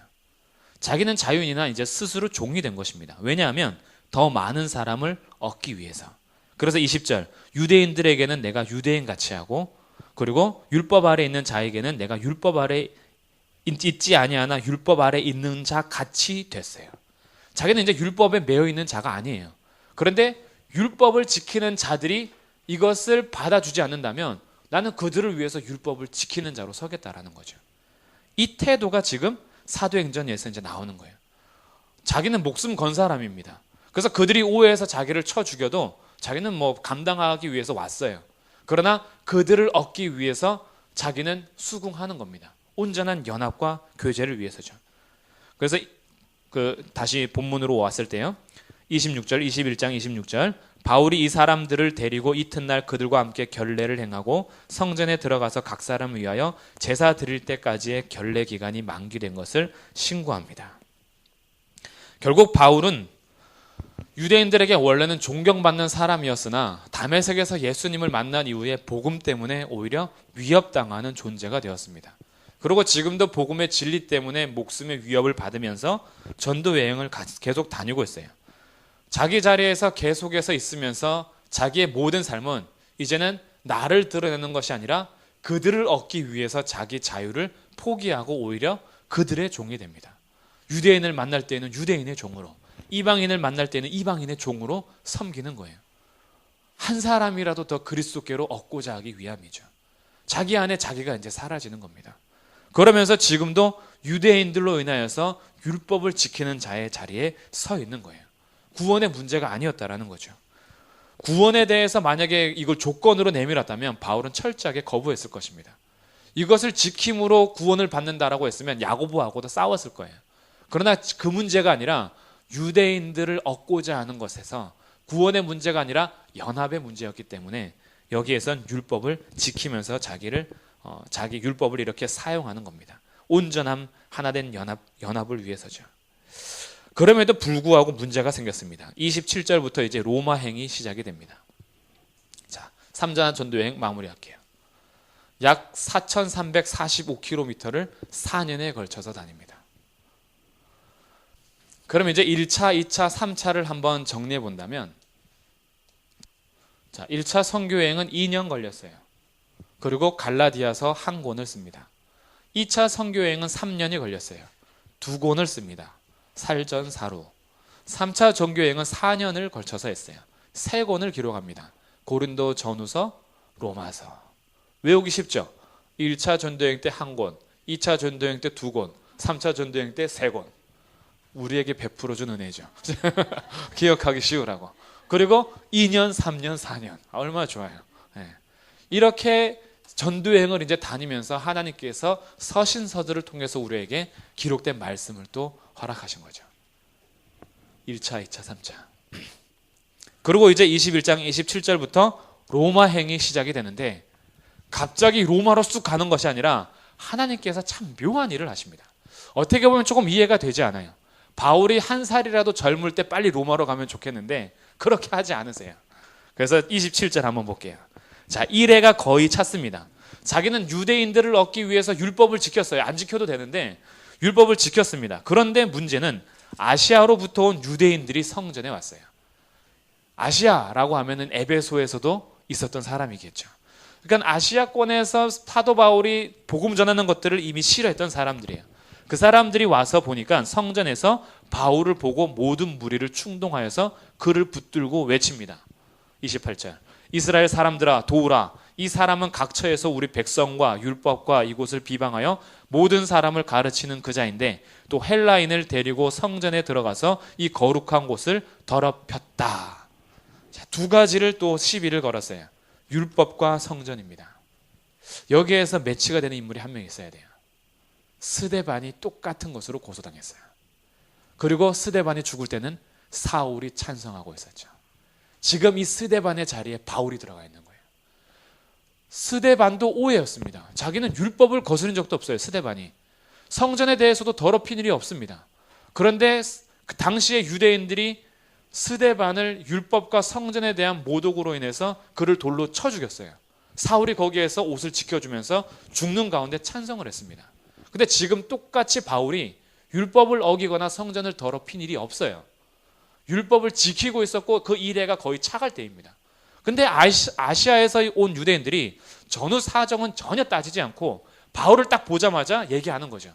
자기는 자유인이나 이제 스스로 종이 된 것입니다. 왜냐하면 더 많은 사람을 얻기 위해서. 그래서 20절 유대인들에게는 내가 유대인 같이 하고 그리고 율법 아래 있는 자에게는 내가 율법 아래 있지 아니하나 율법 아래 있는 자 같이 됐어요. 자기는 이제 율법에 매여 있는 자가 아니에요. 그런데 율법을 지키는 자들이 이것을 받아주지 않는다면 나는 그들을 위해서 율법을 지키는 자로 서겠다라는 거죠. 이 태도가 지금 사도행전에서 이제 나오는 거예요. 자기는 목숨 건 사람입니다. 그래서 그들이 오해해서 자기를 쳐 죽여도 자기는 뭐 감당하기 위해서 왔어요. 그러나 그들을 얻기 위해서 자기는 수긍하는 겁니다. 온전한 연합과 교제를 위해서죠. 그래서 다시 본문으로 왔을 때요. 26절, 21장 26절 바울이 이 사람들을 데리고 이튿날 그들과 함께 결례를 행하고 성전에 들어가서 각 사람을 위하여 제사 드릴 때까지의 결례 기간이 만기된 것을 신고합니다. 결국 바울은 유대인들에게 원래는 존경받는 사람이었으나 다메섹에서 예수님을 만난 이후에 복음 때문에 오히려 위협당하는 존재가 되었습니다. 그리고 지금도 복음의 진리 때문에 목숨의 위협을 받으면서 전도 여행을 계속 다니고 있어요. 자기 자리에서 계속해서 있으면서 자기의 모든 삶은 이제는 나를 드러내는 것이 아니라 그들을 얻기 위해서 자기 자유를 포기하고 오히려 그들의 종이 됩니다. 유대인을 만날 때는 유대인의 종으로, 이방인을 만날 때는 이방인의 종으로 섬기는 거예요. 한 사람이라도 더 그리스도께로 얻고자 하기 위함이죠. 자기 안에 자기가 이제 사라지는 겁니다. 그러면서 지금도 유대인들로 인하여서 율법을 지키는 자의 자리에 서 있는 거예요. 구원의 문제가 아니었다라는 거죠. 구원에 대해서 만약에 이걸 조건으로 내밀었다면 바울은 철저하게 거부했을 것입니다. 이것을 지킴으로 구원을 받는다라고 했으면 야고보하고도 싸웠을 거예요. 그러나 그 문제가 아니라 유대인들을 얻고자 하는 것에서 구원의 문제가 아니라 연합의 문제였기 때문에 여기에선 율법을 지키면서 자기 율법을 이렇게 사용하는 겁니다. 온전함, 하나된 연합을 위해서죠. 그럼에도 불구하고 문제가 생겼습니다. 27절부터 이제 로마 행이 시작이 됩니다. 자, 3자 전도여행 마무리할게요. 약 4,345km를 4년에 걸쳐서 다닙니다. 그럼 이제 1차, 2차, 3차를 한번 정리해 본다면, 자, 1차 선교여행은 2년 걸렸어요. 그리고 갈라디아서 한 권을 씁니다. 2차 선교여행은 3년이 걸렸어요. 2권을 씁니다. 살전사루. 3차 전교여행은 4년을 걸쳐서 했어요. 3권을 기록합니다. 고린도 전후서, 로마서. 외우기 쉽죠? 1차 전도여행 때 1권, 2차 전도여행 때 2권, 3차 전도여행 때 3권. 우리에게 베풀어준 은혜죠. 기억하기 쉬우라고. 그리고 2년, 3년, 4년. 얼마나 좋아요. 네. 이렇게 전도여행을 이제 다니면서 하나님께서 서신서들을 통해서 우리에게 기록된 말씀을 또 허락하신 거죠. 1차, 2차, 3차. 그리고 이제 21장 27절부터 로마 행이 시작이 되는데 갑자기 로마로 쑥 가는 것이 아니라 하나님께서 참 묘한 일을 하십니다. 어떻게 보면 조금 이해가 되지 않아요. 바울이 한 살이라도 젊을 때 빨리 로마로 가면 좋겠는데 그렇게 하지 않으세요. 그래서 27절 한번 볼게요. 자, 이래가 거의 찼습니다. 자기는 유대인들을 얻기 위해서 율법을 지켰어요. 안 지켜도 되는데 율법을 지켰습니다. 그런데 문제는 아시아로부터 온 유대인들이 성전에 왔어요. 아시아라고 하면은 에베소에서도 있었던 사람이겠죠. 그러니까 아시아권에서 사도 바울이 복음 전하는 것들을 이미 싫어했던 사람들이에요. 그 사람들이 와서 보니까 성전에서 바울을 보고 모든 무리를 충동하여서 그를 붙들고 외칩니다. 28절. 이스라엘 사람들아 도우라. 이 사람은 각처에서 우리 백성과 율법과 이곳을 비방하여 모든 사람을 가르치는 그자인데 또 헬라인을 데리고 성전에 들어가서 이 거룩한 곳을 더럽혔다. 자, 두 가지를 또 시비를 걸었어요. 율법과 성전입니다. 여기에서 매치가 되는 인물이 한 명 있어야 돼요. 스데반이 똑같은 것으로 고소당했어요. 그리고 스데반이 죽을 때는 사울이 찬성하고 있었죠. 지금 이 스데반의 자리에 바울이 들어가 있는 거예요. 스데반도 오해였습니다. 자기는 율법을 거스른 적도 없어요. 스데반이. 성전에 대해서도 더럽힌 일이 없습니다. 그런데 그 당시에 유대인들이 스데반을 율법과 성전에 대한 모독으로 인해서 그를 돌로 쳐 죽였어요. 사울이 거기에서 옷을 지켜주면서 죽는 가운데 찬성을 했습니다. 근데 지금 똑같이 바울이 율법을 어기거나 성전을 더럽힌 일이 없어요. 율법을 지키고 있었고 그 이래가 거의 차갈 때입니다. 근데 아시아에서 온 유대인들이 전후 사정은 전혀 따지지 않고 바울을 딱 보자마자 얘기하는 거죠.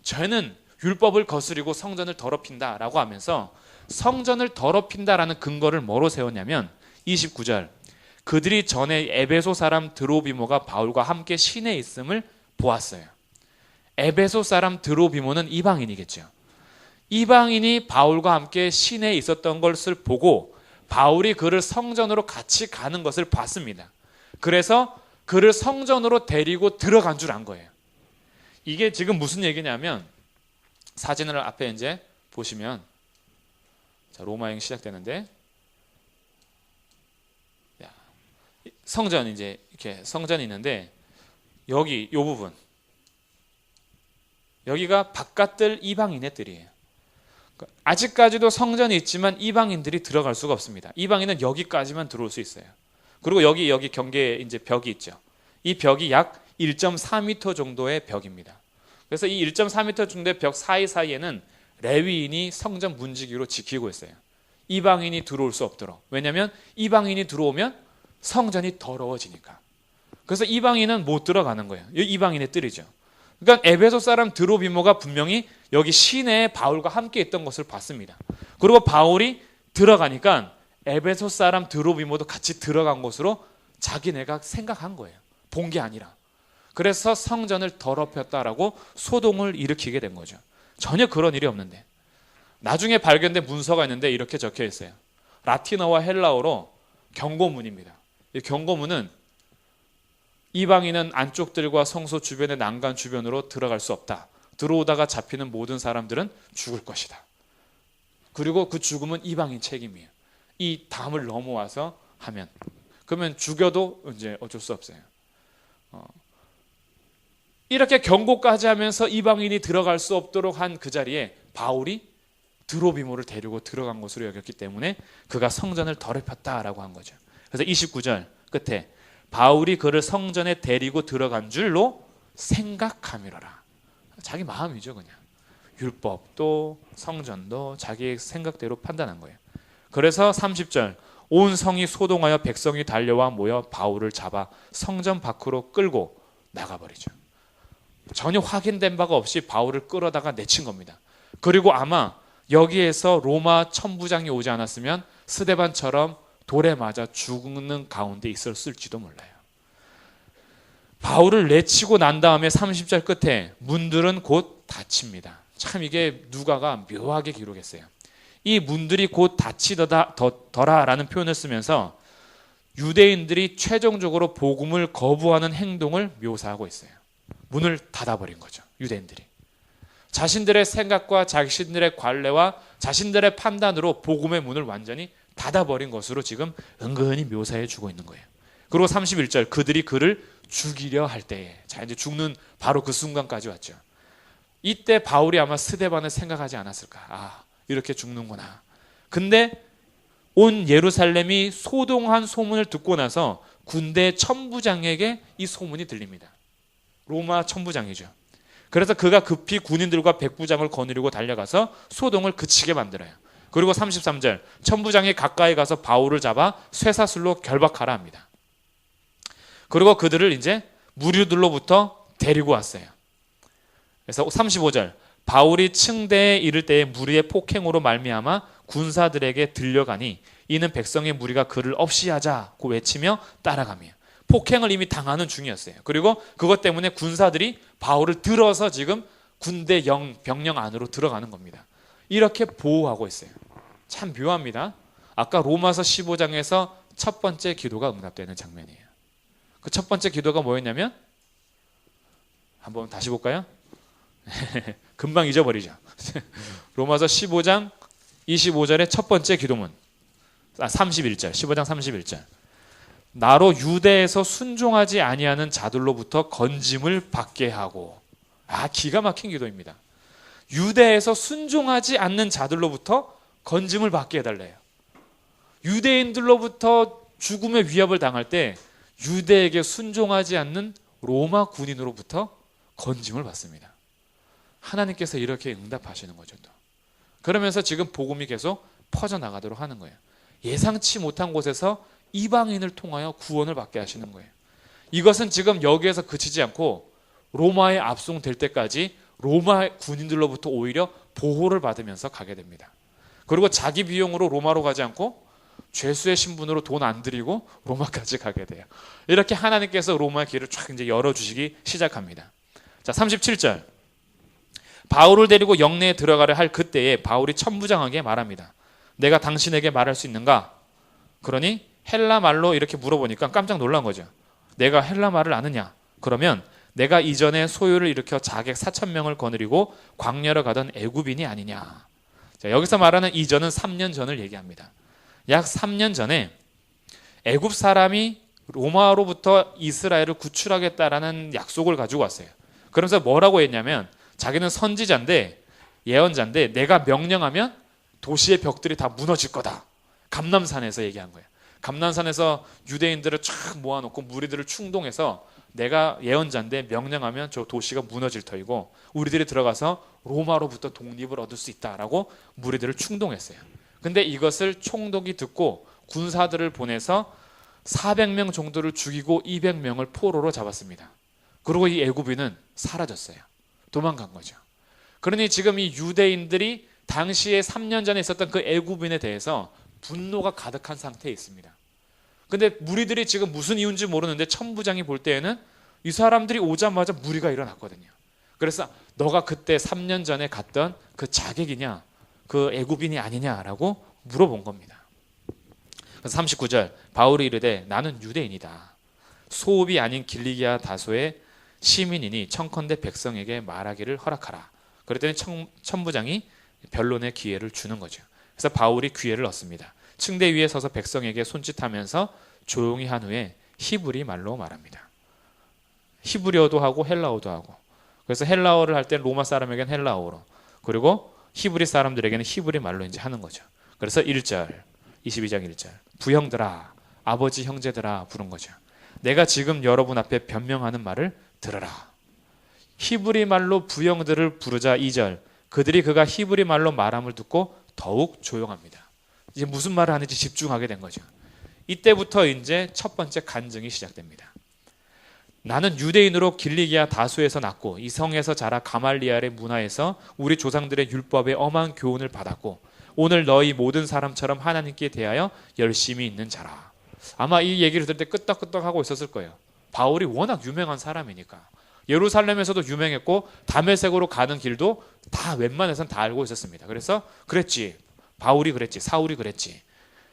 쟤는 율법을 거스리고 성전을 더럽힌다라고 하면서 성전을 더럽힌다라는 근거를 뭐로 세웠냐면 29절. 그들이 전에 에베소 사람 드로비모가 바울과 함께 시내에 있음을 보았어요. 에베소 사람 드로비모는 이방인이겠죠. 이방인이 바울과 함께 시내에 있었던 것을 보고 바울이 그를 성전으로 같이 가는 것을 봤습니다. 그래서 그를 성전으로 데리고 들어간 줄 안 거예요. 이게 지금 무슨 얘기냐면 사진을 앞에 이제 보시면 자, 로마행 시작되는데 성전 이제 이렇게 성전이 있는데 여기 이 부분 여기가 바깥들 이방인의 뜰이에요. 아직까지도 성전이 있지만 이방인들이 들어갈 수가 없습니다. 이방인은 여기까지만 들어올 수 있어요. 그리고 여기 경계 이제 벽이 있죠. 이 벽이 약 1.4m 정도의 벽입니다. 그래서 이 1.4m 정도의 벽 사이사이에는 레위인이 성전 문지기로 지키고 있어요. 이방인이 들어올 수 없도록. 왜냐하면 이방인이 들어오면 성전이 더러워지니까. 그래서 이방인은 못 들어가는 거예요. 이방인의 뜰이죠. 그러니까 에베소 사람 드로비모가 분명히 여기 시내에 바울과 함께 있던 것을 봤습니다. 그리고 바울이 들어가니까 에베소 사람 드로비모도 같이 들어간 것으로 자기네가 생각한 거예요. 본 게 아니라. 그래서 성전을 더럽혔다라고 소동을 일으키게 된 거죠. 전혀 그런 일이 없는데. 나중에 발견된 문서가 있는데 이렇게 적혀 있어요. 라틴어와 헬라어로 경고문입니다. 이 경고문은 이방인은 안쪽들과 성소 주변의 난간 주변으로 들어갈 수 없다. 들어오다가 잡히는 모든 사람들은 죽을 것이다. 그리고 그 죽음은 이방인 책임이에요. 이 담을 넘어와서 하면. 그러면 죽여도 이제 어쩔 수 없어요. 이렇게 경고까지 하면서 이방인이 들어갈 수 없도록 한 그 자리에 바울이 드로비모를 데리고 들어간 것으로 여겼기 때문에 그가 성전을 더럽혔다라고 한 거죠. 그래서 29절 끝에 바울이 그를 성전에 데리고 들어간 줄로 생각하미로라. 자기 마음이죠, 그냥. 율법도 성전도 자기 생각대로 판단한 거예요. 그래서 30절 온 성이 소동하여 백성이 달려와 모여 바울을 잡아 성전 밖으로 끌고 나가버리죠. 전혀 확인된 바가 없이 바울을 끌어다가 내친 겁니다. 그리고 아마 여기에서 로마 천부장이 오지 않았으면 스데반처럼 돌에 맞아 죽는 가운데 있었을지도 몰라요. 바울을 내치고 난 다음에 30절 끝에 문들은 곧 닫힙니다. 참 이게 누가가 묘하게 기록했어요. 이 문들이 곧 닫히더라라는 표현을 쓰면서 유대인들이 최종적으로 복음을 거부하는 행동을 묘사하고 있어요. 문을 닫아버린 거죠. 유대인들이. 자신들의 생각과 자신들의 관례와 자신들의 판단으로 복음의 문을 완전히 닫아버린 것으로 지금 은근히 묘사해 주고 있는 거예요. 그리고 31절 그들이 그를 죽이려 할 때에, 자 이제 죽는 바로 그 순간까지 왔죠. 이때 바울이 아마 스데반을 생각하지 않았을까. 아, 이렇게 죽는구나. 근데 온 예루살렘이 소동한 소문을 듣고 나서 군대 천부장에게 이 소문이 들립니다. 로마 천부장이죠. 그래서 그가 급히 군인들과 백부장을 거느리고 달려가서 소동을 그치게 만들어요. 그리고 33절 천부장이 가까이 가서 바울을 잡아 쇠사슬로 결박하라 합니다. 그리고 그들을 이제 무리들로부터 데리고 왔어요. 그래서 35절 바울이 층대에 이를 때에 무리의 폭행으로 말미암아 군사들에게 들려가니 이는 백성의 무리가 그를 없이하자고 외치며 따라가며 폭행을 이미 당하는 중이었어요. 그리고 그것 때문에 군사들이 바울을 들어서 지금 군대 병영 안으로 들어가는 겁니다. 이렇게 보호하고 있어요. 참 묘합니다. 아까 로마서 15장에서 첫 번째 기도가 응답되는 장면이에요. 그 첫 번째 기도가 뭐였냐면 한번 다시 볼까요? 금방 잊어버리죠. 로마서 15장 25절의 첫 번째 기도문 31절 15장 31절 나로 유대에서 순종하지 아니하는 자들로부터 건짐을 받게 하고 기가 막힌 기도입니다. 유대에서 순종하지 않는 자들로부터 건짐을 받게 해달래요. 유대인들로부터 죽음의 위협을 당할 때 유대에게 순종하지 않는 로마 군인으로부터 건짐을 받습니다. 하나님께서 이렇게 응답하시는 거죠. 또. 그러면서 지금 복음이 계속 퍼져나가도록 하는 거예요. 예상치 못한 곳에서 이방인을 통하여 구원을 받게 하시는 거예요. 이것은 지금 여기에서 그치지 않고 로마에 압송될 때까지 로마 군인들로부터 오히려 보호를 받으면서 가게 됩니다. 그리고 자기 비용으로 로마로 가지 않고 죄수의 신분으로 돈 안 들이고 로마까지 가게 돼요. 이렇게 하나님께서 로마의 길을 쫙 이제 열어주시기 시작합니다. 자, 37절. 바울을 데리고 영내에 들어가려 할 그때에 바울이 천부장에게 말합니다. 내가 당신에게 말할 수 있는가? 그러니 헬라 말로 이렇게 물어보니까 깜짝 놀란 거죠. 내가 헬라 말을 아느냐? 그러면 내가 이전에 소요를 일으켜 자객 4,000명을 거느리고 광야로 가던 애굽인이 아니냐. 자, 여기서 말하는 이전은 3년 전을 얘기합니다. 약 3년 전에 애굽 사람이 로마로부터 이스라엘을 구출하겠다라는 약속을 가지고 왔어요. 그러면서 뭐라고 했냐면 자기는 선지자인데 예언자인데 내가 명령하면 도시의 벽들이 다 무너질 거다. 감람산에서 얘기한 거예요. 감람산에서 유대인들을 쫙 모아놓고 무리들을 충동해서 내가 예언자인데 명령하면 저 도시가 무너질 터이고 우리들이 들어가서 로마로부터 독립을 얻을 수 있다라고 무리들을 충동했어요. 근데 이것을 총독이 듣고 군사들을 보내서 400명 정도를 죽이고 200명을 포로로 잡았습니다. 그리고 이 애굽인은 사라졌어요. 도망간 거죠. 그러니 지금 이 유대인들이 당시에 3년 전에 있었던 그 애굽인에 대해서 분노가 가득한 상태에 있습니다. 근데 무리들이 지금 무슨 이유인지 모르는데 천부장이 볼 때에는 이 사람들이 오자마자 무리가 일어났거든요. 그래서 너가 그때 3년 전에 갔던 그 자객이냐 그 애굽인이 아니냐라고 물어본 겁니다. 그래서 39절 바울이 이르되 나는 유대인이다. 소읍이 아닌 길리기아 다소의 시민이니 청컨대 백성에게 말하기를 허락하라. 그랬더니 천부장이 변론의 기회를 주는 거죠. 그래서 바울이 기회를 얻습니다. 층대 위에 서서 백성에게 손짓하면서 조용히 한 후에 히브리 말로 말합니다. 히브리어도 하고 헬라어도 하고. 그래서 헬라어를 할 때 로마 사람에게는 헬라어로, 그리고 히브리 사람들에게는 히브리 말로 이제 하는 거죠. 그래서 1절 22장 1절 부형들아 아버지 형제들아 부른 거죠. 내가 지금 여러분 앞에 변명하는 말을 들으라. 히브리 말로 부형들을 부르자 2절 그들이 그가 히브리 말로 말함을 듣고 더욱 조용합니다. 이제 무슨 말을 하는지 집중하게 된 거죠. 이때부터 이제 첫 번째 간증이 시작됩니다. 나는 유대인으로 길리기아 다소에서 났고 이 성에서 자라 가말리알의 문화에서 우리 조상들의 율법의 엄한 교훈을 받았고 오늘 너희 모든 사람처럼 하나님께 대하여 열심히 있는 자라. 아마 이 얘기를 들을 때 끄떡끄떡하고 있었을 거예요. 바울이 워낙 유명한 사람이니까. 예루살렘에서도 유명했고 다메섹으로 가는 길도 다 웬만해서는 다 알고 있었습니다. 그래서 그랬지. 바울이 그랬지. 사울이 그랬지.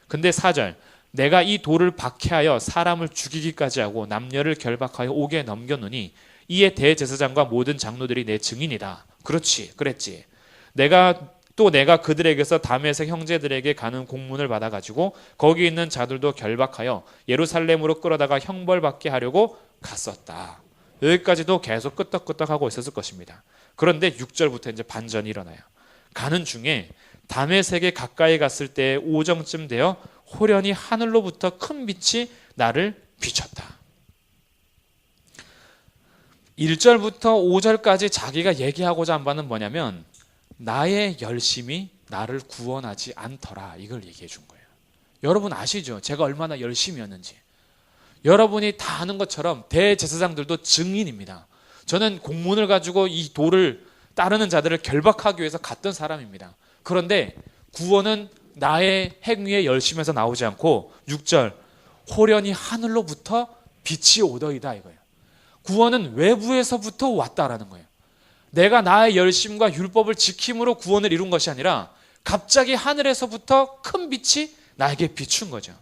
근데 4절 내가 이 돌을 박해하여 사람을 죽이기까지 하고 남녀를 결박하여 옥에 넘겼노니 이에 대제사장과 모든 장로들이 내 증인이다. 그렇지. 그랬지. 내가 그들에게서 다메섹 형제들에게 가는 공문을 받아가지고 거기 있는 자들도 결박하여 예루살렘으로 끌어다가 형벌받게 하려고 갔었다. 여기까지도 계속 끄떡끄떡하고 있었을 것입니다. 그런데 6절부터 이제 반전이 일어나요. 가는 중에 다메섹에 가까이 갔을 때 오정쯤 되어 호련히 하늘로부터 큰 빛이 나를 비췄다. 1절부터 5절까지 자기가 얘기하고자 한 바는 뭐냐면 나의 열심이 나를 구원하지 않더라. 이걸 얘기해 준 거예요. 여러분 아시죠? 제가 얼마나 열심이었는지. 여러분이 다 아는 것처럼 대제사장들도 증인입니다. 저는 공문을 가지고 이 돌을 따르는 자들을 결박하기 위해서 갔던 사람입니다. 그런데 구원은 나의 행위의 열심에서 나오지 않고 6절 호련히 하늘로부터 빛이 오더이다 이거예요. 구원은 외부에서부터 왔다라는 거예요. 내가 나의 열심과 율법을 지킴으로 구원을 이룬 것이 아니라 갑자기 하늘에서부터 큰 빛이 나에게 비춘 거죠.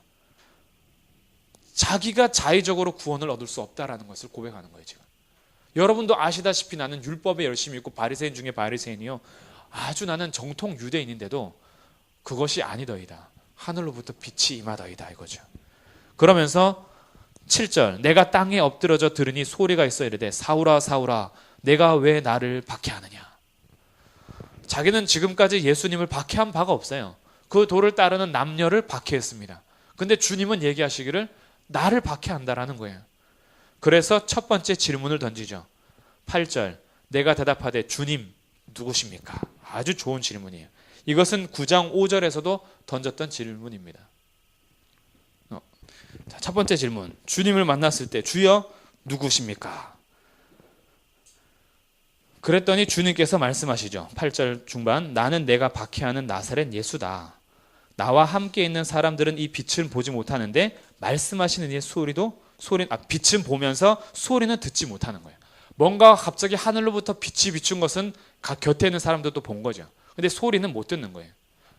자기가 자의적으로 구원을 얻을 수 없다라는 것을 고백하는 거예요. 지금. 여러분도 아시다시피 나는 율법에 열심히 있고 바리새인 중에 바리새인이요. 아주 나는 정통 유대인인데도 그것이 아니더이다. 하늘로부터 빛이 임하더이다 이거죠. 그러면서 7절 내가 땅에 엎드러져 들으니 소리가 있어 이르되 사울아 사울아 내가 왜 나를 박해하느냐. 자기는 지금까지 예수님을 박해한 바가 없어요. 그 도를 따르는 남녀를 박해했습니다. 근데 주님은 얘기하시기를 나를 박해한다라는 거예요. 그래서 첫 번째 질문을 던지죠. 8절 내가 대답하되 주님 누구십니까? 아주 좋은 질문이에요. 이것은 9장 5절에서도 던졌던 질문입니다. 자, 첫 번째 질문. 주님을 만났을 때 주여 누구십니까? 그랬더니 주님께서 말씀하시죠. 8절 중반 나는 내가 박해하는 나사렛 예수다. 나와 함께 있는 사람들은 이 빛을 보지 못하는데 말씀하시는 이의 빛은 보면서 소리는 듣지 못하는 거예요. 뭔가 갑자기 하늘로부터 빛이 비춘 것은 곁에 있는 사람들도 본 거죠. 근데 소리는 못 듣는 거예요.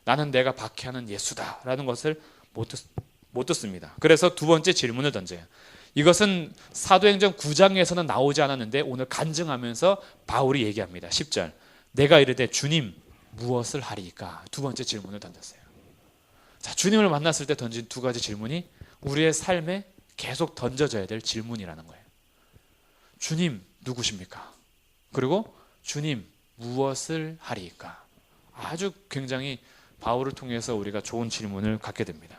나는 내가 박해하는 예수다라는 것을 못 듣습니다. 그래서 두 번째 질문을 던져요. 이것은 사도행전 9장에서는 나오지 않았는데 오늘 간증하면서 바울이 얘기합니다. 10절 내가 이르되 주님 무엇을 하리이까? 두 번째 질문을 던졌어요. 자, 주님을 만났을 때 던진 두 가지 질문이 우리의 삶에 계속 던져져야 될 질문이라는 거예요. 주님 누구십니까? 그리고 주님 무엇을 하리이까? 아주 굉장히 바울을 통해서 우리가 좋은 질문을 갖게 됩니다.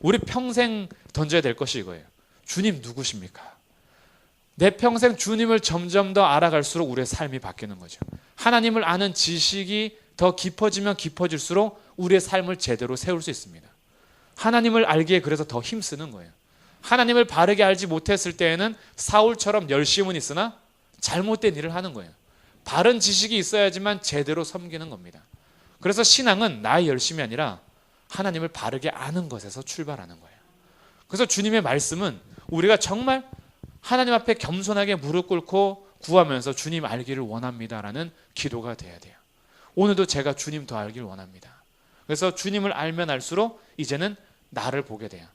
우리 평생 던져야 될 것이 이거예요. 주님 누구십니까? 내 평생 주님을 점점 더 알아갈수록 우리의 삶이 바뀌는 거죠. 하나님을 아는 지식이 더 깊어지면 깊어질수록 우리의 삶을 제대로 세울 수 있습니다. 하나님을 알기에 그래서 더 힘쓰는 거예요. 하나님을 바르게 알지 못했을 때에는 사울처럼 열심은 있으나 잘못된 일을 하는 거예요. 바른 지식이 있어야지만 제대로 섬기는 겁니다. 그래서 신앙은 나의 열심이 아니라 하나님을 바르게 아는 것에서 출발하는 거예요. 그래서 주님의 말씀은 우리가 정말 하나님 앞에 겸손하게 무릎 꿇고 구하면서 주님 알기를 원합니다라는 기도가 돼야 돼요. 오늘도 제가 주님 더 알기를 원합니다. 그래서 주님을 알면 알수록 이제는 나를 보게 돼요.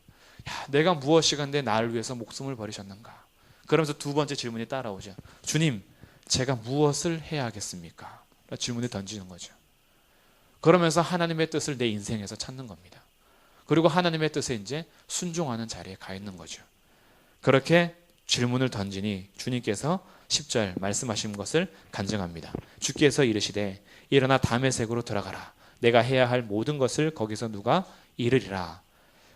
야, 내가 무엇이간데 나를 위해서 목숨을 버리셨는가? 그러면서 두 번째 질문이 따라오죠. 주님, 제가 무엇을 해야 하겠습니까? 질문을 던지는 거죠. 그러면서 하나님의 뜻을 내 인생에서 찾는 겁니다. 그리고 하나님의 뜻에 이제 순종하는 자리에 가 있는 거죠. 그렇게 질문을 던지니 주님께서 10절 말씀하신 것을 간증합니다. 주께서 이르시되 일어나 다메섹으로 들어가라. 내가 해야 할 모든 것을 거기서 누가 이르리라.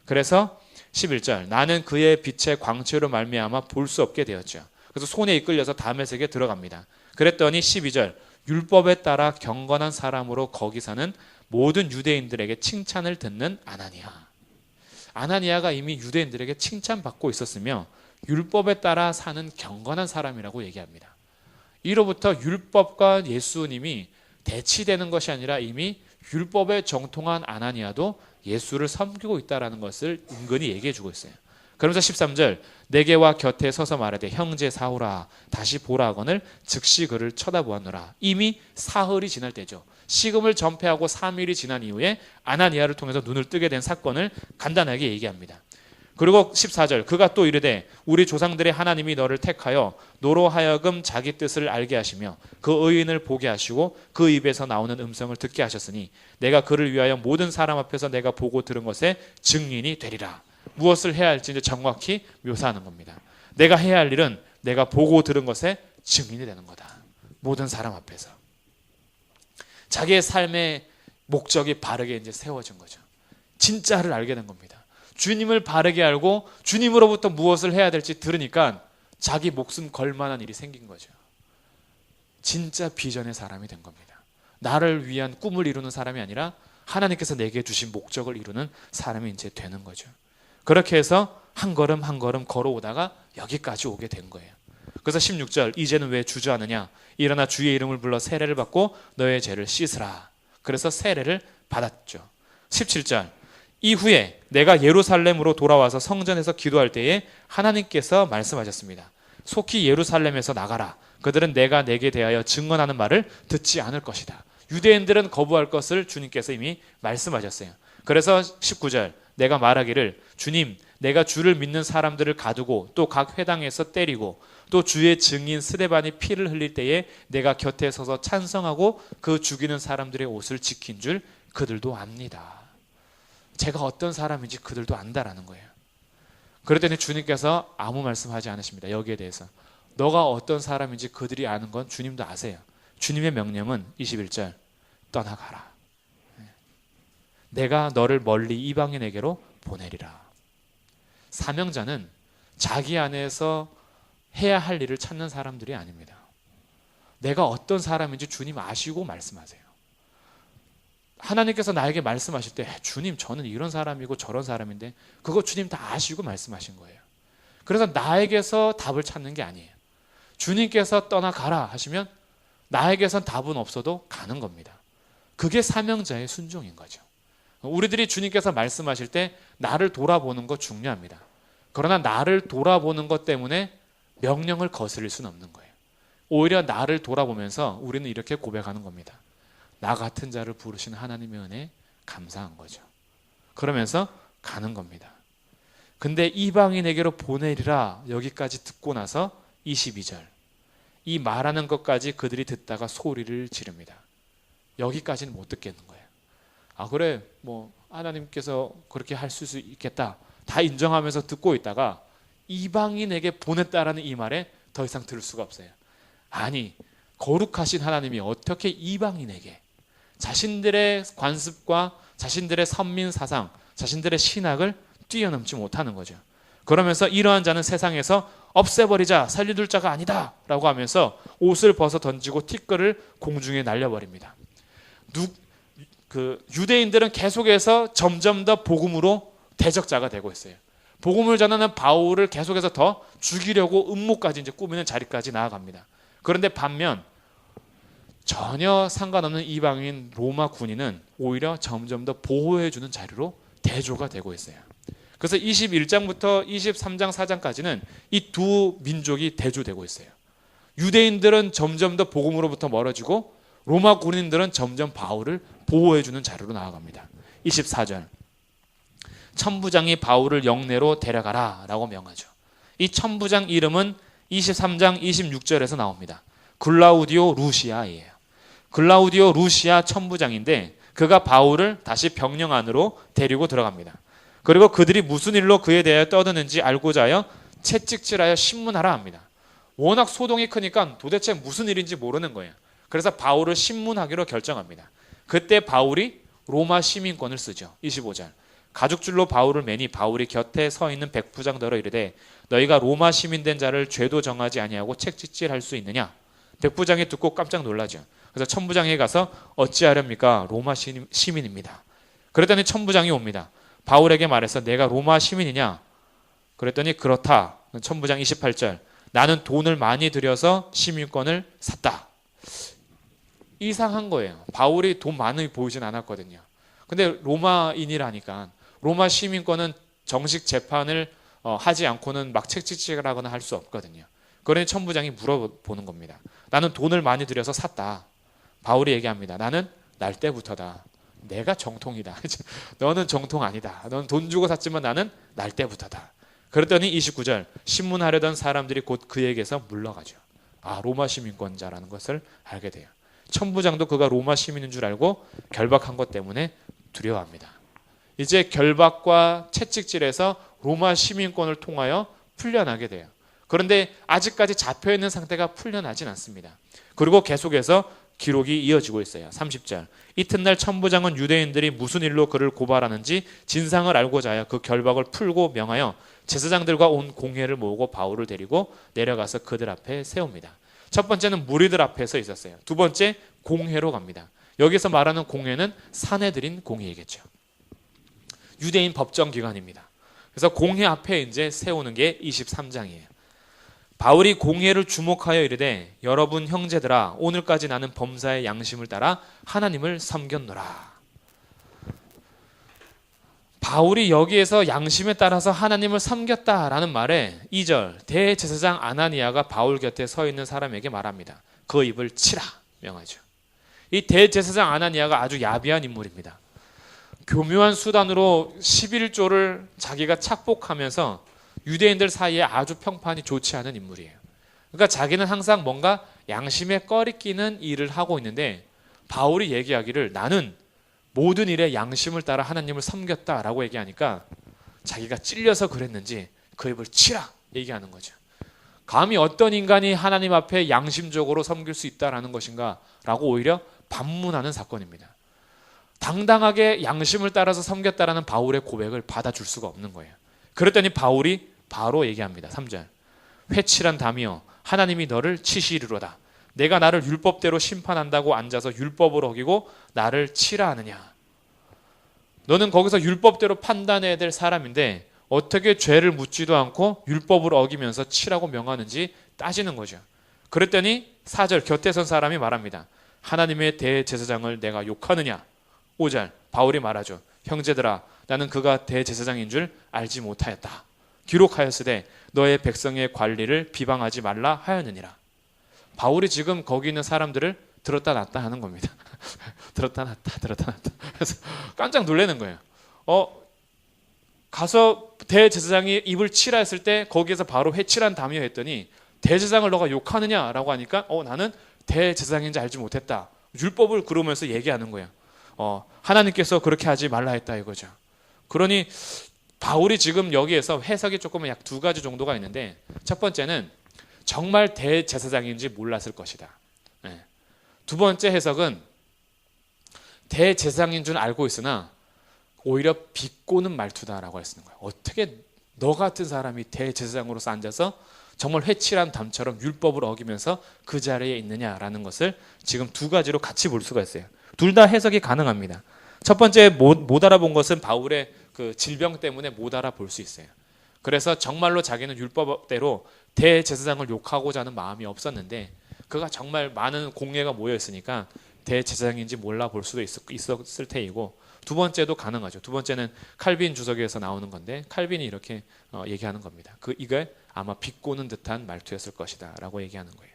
그래서 11절 나는 그의 빛의 광채로 말미암아 볼 수 없게 되었죠. 그래서 손에 이끌려서 다메섹에 들어갑니다. 그랬더니 12절 율법에 따라 경건한 사람으로 거기 사는 모든 유대인들에게 칭찬을 듣는 아나니아. 아나니아가 이미 유대인들에게 칭찬받고 있었으며 율법에 따라 사는 경건한 사람이라고 얘기합니다. 이로부터 율법과 예수님이 대치되는 것이 아니라 이미 율법에 정통한 아나니아도 예수를 섬기고 있다는 것을 은근히 얘기해 주고 있어요. 그러면서 13절 내게와 곁에 서서 말하되 형제 사울아 다시 보라 하거늘 즉시 그를 쳐다보았노라. 이미 사흘이 지날 때죠. 식음을 전폐하고 3일이 지난 이후에 아나니아를 통해서 눈을 뜨게 된 사건을 간단하게 얘기합니다. 그리고 14절 그가 또 이르되 우리 조상들의 하나님이 너를 택하여 너로 하여금 자기 뜻을 알게 하시며 그 의인을 보게 하시고 그 입에서 나오는 음성을 듣게 하셨으니 내가 그를 위하여 모든 사람 앞에서 내가 보고 들은 것에 증인이 되리라. 무엇을 해야 할지 이제 정확히 묘사하는 겁니다. 내가 해야 할 일은 내가 보고 들은 것에 증인이 되는 거다. 모든 사람 앞에서. 자기의 삶의 목적이 바르게 이제 세워진 거죠. 진짜를 알게 된 겁니다. 주님을 바르게 알고 주님으로부터 무엇을 해야 될지 들으니까 자기 목숨 걸 만한 일이 생긴 거죠. 진짜 비전의 사람이 된 겁니다. 나를 위한 꿈을 이루는 사람이 아니라 하나님께서 내게 주신 목적을 이루는 사람이 이제 되는 거죠. 그렇게 해서 한 걸음 한 걸음 걸어오다가 여기까지 오게 된 거예요. 그래서 16절 이제는 왜 주저하느냐 일어나 주의 이름을 불러 세례를 받고 너의 죄를 씻으라. 그래서 세례를 받았죠. 17절 이후에 내가 예루살렘으로 돌아와서 성전에서 기도할 때에 하나님께서 말씀하셨습니다. 속히 예루살렘에서 나가라. 그들은 내가 내게 대하여 증언하는 말을 듣지 않을 것이다. 유대인들은 거부할 것을 주님께서 이미 말씀하셨어요. 그래서 19절 내가 말하기를 주님 내가 주를 믿는 사람들을 가두고 또 각 회당에서 때리고 또 주의 증인 스데반이 피를 흘릴 때에 내가 곁에 서서 찬성하고 그 죽이는 사람들의 옷을 지킨 줄 그들도 압니다. 제가 어떤 사람인지 그들도 안다라는 거예요. 그랬더니 주님께서 아무 말씀하지 않으십니다. 여기에 대해서 너가 어떤 사람인지 그들이 아는 건 주님도 아세요. 주님의 명령은 21절 떠나가라. 내가 너를 멀리 이방인에게로 보내리라. 사명자는 자기 안에서 해야 할 일을 찾는 사람들이 아닙니다. 내가 어떤 사람인지 주님 아시고 말씀하세요. 하나님께서 나에게 말씀하실 때 주님 저는 이런 사람이고 저런 사람인데 그거 주님 다 아시고 말씀하신 거예요. 그래서 나에게서 답을 찾는 게 아니에요. 주님께서 떠나가라 하시면 나에게선 답은 없어도 가는 겁니다. 그게 사명자의 순종인 거죠. 우리들이 주님께서 말씀하실 때 나를 돌아보는 거 중요합니다. 그러나 나를 돌아보는 것 때문에 명령을 거스릴 수는 없는 거예요. 오히려 나를 돌아보면서 우리는 이렇게 고백하는 겁니다. 나 같은 자를 부르신 하나님의 은혜에 감사한 거죠. 그러면서 가는 겁니다. 근데 이방인에게로 보내리라 여기까지 듣고 나서 22절 이 말하는 것까지 그들이 듣다가 소리를 지릅니다. 여기까지는 못 듣겠는 거예요. 아 그래 뭐 하나님께서 그렇게 할 수 있겠다 다 인정하면서 듣고 있다가 이방인에게 보냈다라는 이 말에 더 이상 들을 수가 없어요. 아니 거룩하신 하나님이 어떻게 이방인에게 자신들의 관습과 자신들의 선민 사상, 자신들의 신학을 뛰어넘지 못하는 거죠. 그러면서 이러한 자는 세상에서 없애버리자, 살려둘 자가 아니다 라고 하면서 옷을 벗어 던지고 티끌을 공중에 날려버립니다. 유대인들은 계속해서 점점 더 복음으로 대적자가 되고 있어요. 복음을 전하는 바울을 계속해서 더 죽이려고 음모까지 이제 꾸미는 자리까지 나아갑니다. 그런데 반면 전혀 상관없는 이방인 로마 군인은 오히려 점점 더 보호해주는 자리로 대조가 되고 있어요. 그래서 21장부터 23장 4장까지는 이 두 민족이 대조되고 있어요. 유대인들은 점점 더 복음으로부터 멀어지고 로마 군인들은 점점 바울을 보호해주는 자리로 나아갑니다. 24절 천부장이 바울을 영내로 데려가라 라고 명하죠. 이 천부장 이름은 23장 26절에서 나옵니다. 글라우디오 루시아예요. 글라우디오 루시아 천부장인데 그가 바울을 다시 병영 안으로 데리고 들어갑니다. 그리고 그들이 무슨 일로 그에 대하여 떠드는지 알고자 하여 채찍질하여 신문하라 합니다. 워낙 소동이 크니까 도대체 무슨 일인지 모르는 거예요. 그래서 바울을 신문하기로 결정합니다. 그때 바울이 로마 시민권을 쓰죠. 25절 가죽줄로 바울을 매니 바울이 곁에 서 있는 백부장더러 이르되 너희가 로마 시민된 자를 죄도 정하지 아니하고 채찍질할 수 있느냐. 백부장이 듣고 깜짝 놀라죠. 그래서 천부장에 가서 어찌하렵니까? 로마 시민입니다. 그랬더니 천부장이 옵니다. 바울에게 말해서 내가 로마 시민이냐? 그랬더니 그렇다. 천부장 28절 나는 돈을 많이 들여서 시민권을 샀다. 이상한 거예요. 바울이 돈 많이 보이진 않았거든요. 근데 로마인이라니까 로마 시민권은 정식 재판을 하지 않고는 막 채찍질하거나 할 수 없거든요. 그러니 천부장이 물어보는 겁니다. 나는 돈을 많이 들여서 샀다. 바울이 얘기합니다. 나는 날 때부터다. 내가 정통이다. 너는 정통 아니다. 너는 돈 주고 샀지만 나는 날 때부터다. 그랬더니 29절 신문하려던 사람들이 곧 그에게서 물러가죠. 아, 로마 시민권자라는 것을 알게 돼요. 천부장도 그가 로마 시민인 줄 알고 결박한 것 때문에 두려워합니다. 이제 결박과 채찍질에서 로마 시민권을 통하여 풀려나게 돼요. 그런데 아직까지 잡혀있는 상태가 풀려나진 않습니다. 그리고 계속해서 기록이 이어지고 있어요. 30절 이튿날 천부장은 유대인들이 무슨 일로 그를 고발하는지 진상을 알고자 하여 그 결박을 풀고 명하여 제사장들과 온 공회를 모으고 바울을 데리고 내려가서 그들 앞에 세웁니다. 첫 번째는 무리들 앞에서 있었어요. 두 번째 공회로 갑니다. 여기서 말하는 공회는 사내들인 공회이겠죠. 유대인 법정기관입니다. 그래서 공회 앞에 이제 세우는 게 23장이에요. 바울이 공회를 주목하여 이르되 여러분 형제들아 오늘까지 나는 범사의 양심을 따라 하나님을 섬겼노라. 바울이 여기에서 양심에 따라서 하나님을 섬겼다라는 말에 2절 대제사장 아나니아가 바울 곁에 서 있는 사람에게 말합니다. 그 입을 치라 명하죠. 이 대제사장 아나니아가 아주 야비한 인물입니다. 교묘한 수단으로 11조를 자기가 착복하면서 유대인들 사이에 아주 평판이 좋지 않은 인물이에요. 그러니까 자기는 항상 뭔가 양심에 꺼리끼는 일을 하고 있는데 바울이 얘기하기를 나는 모든 일에 양심을 따라 하나님을 섬겼다라고 얘기하니까 자기가 찔려서 그랬는지 그 입을 치라 얘기하는 거죠. 감히 어떤 인간이 하나님 앞에 양심적으로 섬길 수 있다라는 것인가 라고 오히려 반문하는 사건입니다. 당당하게 양심을 따라서 섬겼다라는 바울의 고백을 받아줄 수가 없는 거예요. 그랬더니 바울이 바로 얘기합니다. 3절 회칠한 담이여 하나님이 너를 치시리로다. 내가 나를 율법대로 심판한다고 앉아서 율법을 어기고 나를 치라 하느냐. 너는 거기서 율법대로 판단해야 될 사람인데 어떻게 죄를 묻지도 않고 율법을 어기면서 치라고 명하는지 따지는 거죠. 그랬더니 4절 곁에 선 사람이 말합니다. 하나님의 대제사장을 내가 욕하느냐. 5절 바울이 말하죠. 형제들아 나는 그가 대제사장인 줄 알지 못하였다. 기록하였으되 너의 백성의 관리를 비방하지 말라 하였느니라. 바울이 지금 거기 있는 사람들을 들었다 놨다 하는 겁니다. 들었다 놨다 들었다 놨다. 그래서 깜짝 놀라는 거예요. 가서 대제사장이 입을 치라 했을 때 거기에서 바로 회칠한 담이여 했더니 대제사장을 너가 욕하느냐라고 하니까 나는 대제사장인지 알지 못했다. 율법을 그러면서 얘기하는 거예요. 하나님께서 그렇게 하지 말라 했다 이거죠. 그러니 바울이 지금 여기에서 해석이 조금 약 두 가지 정도가 있는데 첫 번째는 정말 대제사장인지 몰랐을 것이다. 네. 두 번째 해석은 대제사장인 줄 알고 있으나 오히려 비꼬는 말투다라고 했는 거예요. 어떻게 너 같은 사람이 대제사장으로서 앉아서 정말 회칠한 담처럼 율법을 어기면서 그 자리에 있느냐라는 것을 지금 두 가지로 같이 볼 수가 있어요. 둘 다 해석이 가능합니다. 첫 번째 못 알아본 것은 바울의 그 질병 때문에 못 알아볼 수 있어요. 그래서 정말로 자기는 율법대로 대제사장을 욕하고자 하는 마음이 없었는데 그가 정말 많은 공예가 모여 있으니까 대제사장인지 몰라볼 수도 있었을 테이고, 두 번째도 가능하죠. 두 번째는 칼빈 주석에서 나오는 건데 칼빈이 이렇게 얘기하는 겁니다. 이게 아마 비꼬는 듯한 말투였을 것이다 라고 얘기하는 거예요.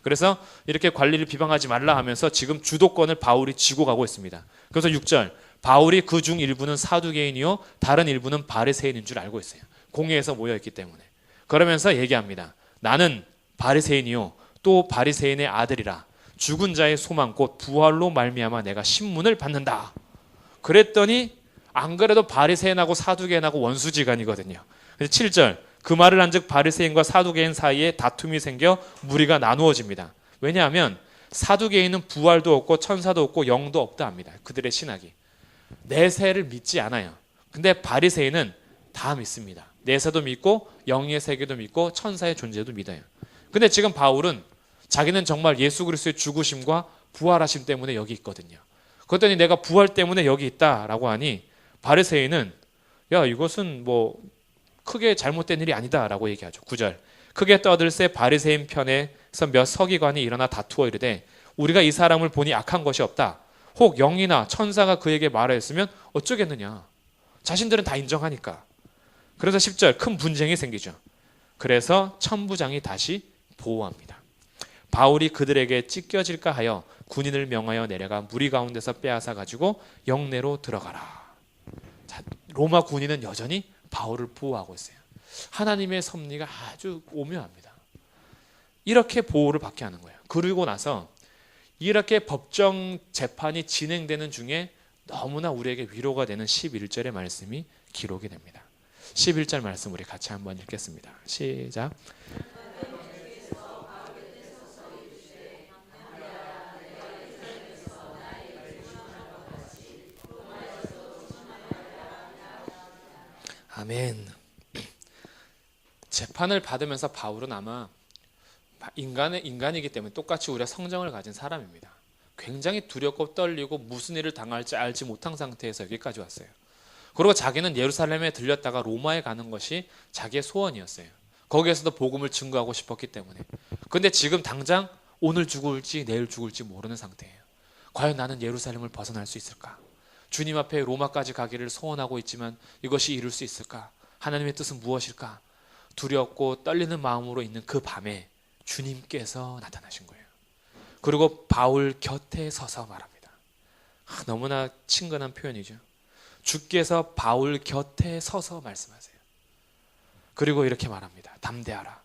그래서 이렇게 관리를 비방하지 말라 하면서 지금 주도권을 바울이 쥐고 가고 있습니다. 그래서 6절, 바울이 그 중 일부는 사두개인이요 다른 일부는 바리새인인 줄 알고 있어요. 공회에서 모여있기 때문에. 그러면서 얘기합니다. 나는 바리새인이요 또 바리새인의 아들이라. 죽은 자의 소망 곧 부활로 말미암아 내가 신문을 받는다. 그랬더니 안 그래도 바리새인하고 사두개인하고 원수지간이거든요. 그래서 7절, 그 말을 한즉 바리새인과 사두개인 사이에 다툼이 생겨 무리가 나누어집니다. 왜냐하면 사두개인은 부활도 없고 천사도 없고 영도 없다 합니다. 그들의 신학이 내세를 믿지 않아요. 근데 바리새인은 다 믿습니다. 내세도 믿고 영의 세계도 믿고 천사의 존재도 믿어요. 근데 지금 바울은 자기는 정말 예수 그리스도의 죽으심과 부활하심 때문에 여기 있거든요. 그랬더니 내가 부활 때문에 여기 있다라고 하니 바리새인은 야 이것은 뭐 크게 잘못된 일이 아니다라고 얘기하죠. 9절, 크게 떠들새 바리새인 편에서 몇 서기관이 일어나 다투어 이르되 우리가 이 사람을 보니 악한 것이 없다. 혹 영이나 천사가 그에게 말하였으면 어쩌겠느냐. 자신들은 다 인정하니까. 그래서 10절, 큰 분쟁이 생기죠. 그래서 천부장이 다시 보호합니다. 바울이 그들에게 찢겨질까 하여 군인을 명하여 내려가 무리 가운데서 빼앗아 가지고 영내로 들어가라. 자, 로마 군인은 여전히 바울을 보호하고 있어요. 하나님의 섭리가 아주 오묘합니다. 이렇게 보호를 받게 하는 거예요. 그리고 나서 이렇게 법정 재판이 진행되는 중에 너무나 우리에게 위로가 되는 11절의 말씀이 기록이 됩니다. 11절 말씀 우리 같이 한번 읽겠습니다. 시작. 아멘. 재판을 받으면서 바울은 아마 인간이기 때문에 똑같이 우리가 성정을 가진 사람입니다. 굉장히 두렵고 떨리고 무슨 일을 당할지 알지 못한 상태에서 여기까지 왔어요. 그리고 자기는 예루살렘에 들렸다가 로마에 가는 것이 자기의 소원이었어요. 거기에서도 복음을 증거하고 싶었기 때문에. 근데 지금 당장 오늘 죽을지 내일 죽을지 모르는 상태예요. 과연 나는 예루살렘을 벗어날 수 있을까? 주님 앞에 로마까지 가기를 소원하고 있지만 이것이 이룰 수 있을까? 하나님의 뜻은 무엇일까? 두렵고 떨리는 마음으로 있는 그 밤에 주님께서 나타나신 거예요. 그리고 바울 곁에 서서 말합니다. 너무나 친근한 표현이죠. 주께서 바울 곁에 서서 말씀하세요. 그리고 이렇게 말합니다. 담대하라.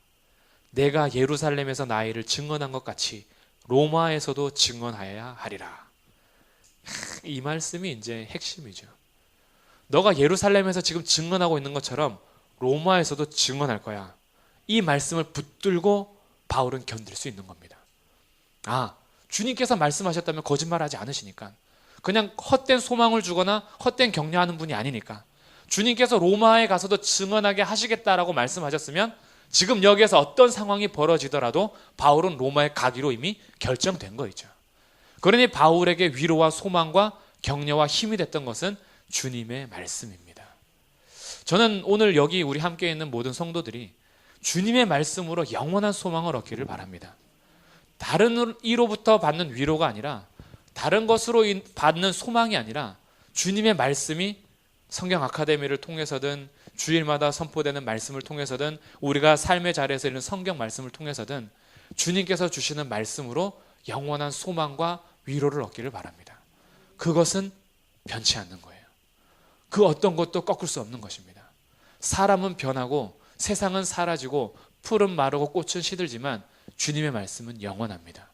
내가 예루살렘에서 나의 일을 증언한 것 같이 로마에서도 증언하여야 하리라. 이 말씀이 이제 핵심이죠. 너가 예루살렘에서 지금 증언하고 있는 것처럼 로마에서도 증언할 거야. 이 말씀을 붙들고 바울은 견딜 수 있는 겁니다. 주님께서 말씀하셨다면 거짓말하지 않으시니까. 그냥 헛된 소망을 주거나 헛된 격려하는 분이 아니니까. 주님께서 로마에 가서도 증언하게 하시겠다라고 말씀하셨으면 지금 여기에서 어떤 상황이 벌어지더라도 바울은 로마에 가기로 이미 결정된 거죠. 그러니 바울에게 위로와 소망과 격려와 힘이 됐던 것은 주님의 말씀입니다. 저는 오늘 여기 우리 함께 있는 모든 성도들이 주님의 말씀으로 영원한 소망을 얻기를 바랍니다. 다른 이로부터 받는 위로가 아니라 다른 것으로 받는 소망이 아니라 주님의 말씀이 성경 아카데미를 통해서든 주일마다 선포되는 말씀을 통해서든 우리가 삶의 자리에서 읽는 성경 말씀을 통해서든 주님께서 주시는 말씀으로 영원한 소망과 위로를 얻기를 바랍니다. 그것은 변치 않는 거예요. 그 어떤 것도 꺾을 수 없는 것입니다. 사람은 변하고 세상은 사라지고 풀은 마르고 꽃은 시들지만 주님의 말씀은 영원합니다.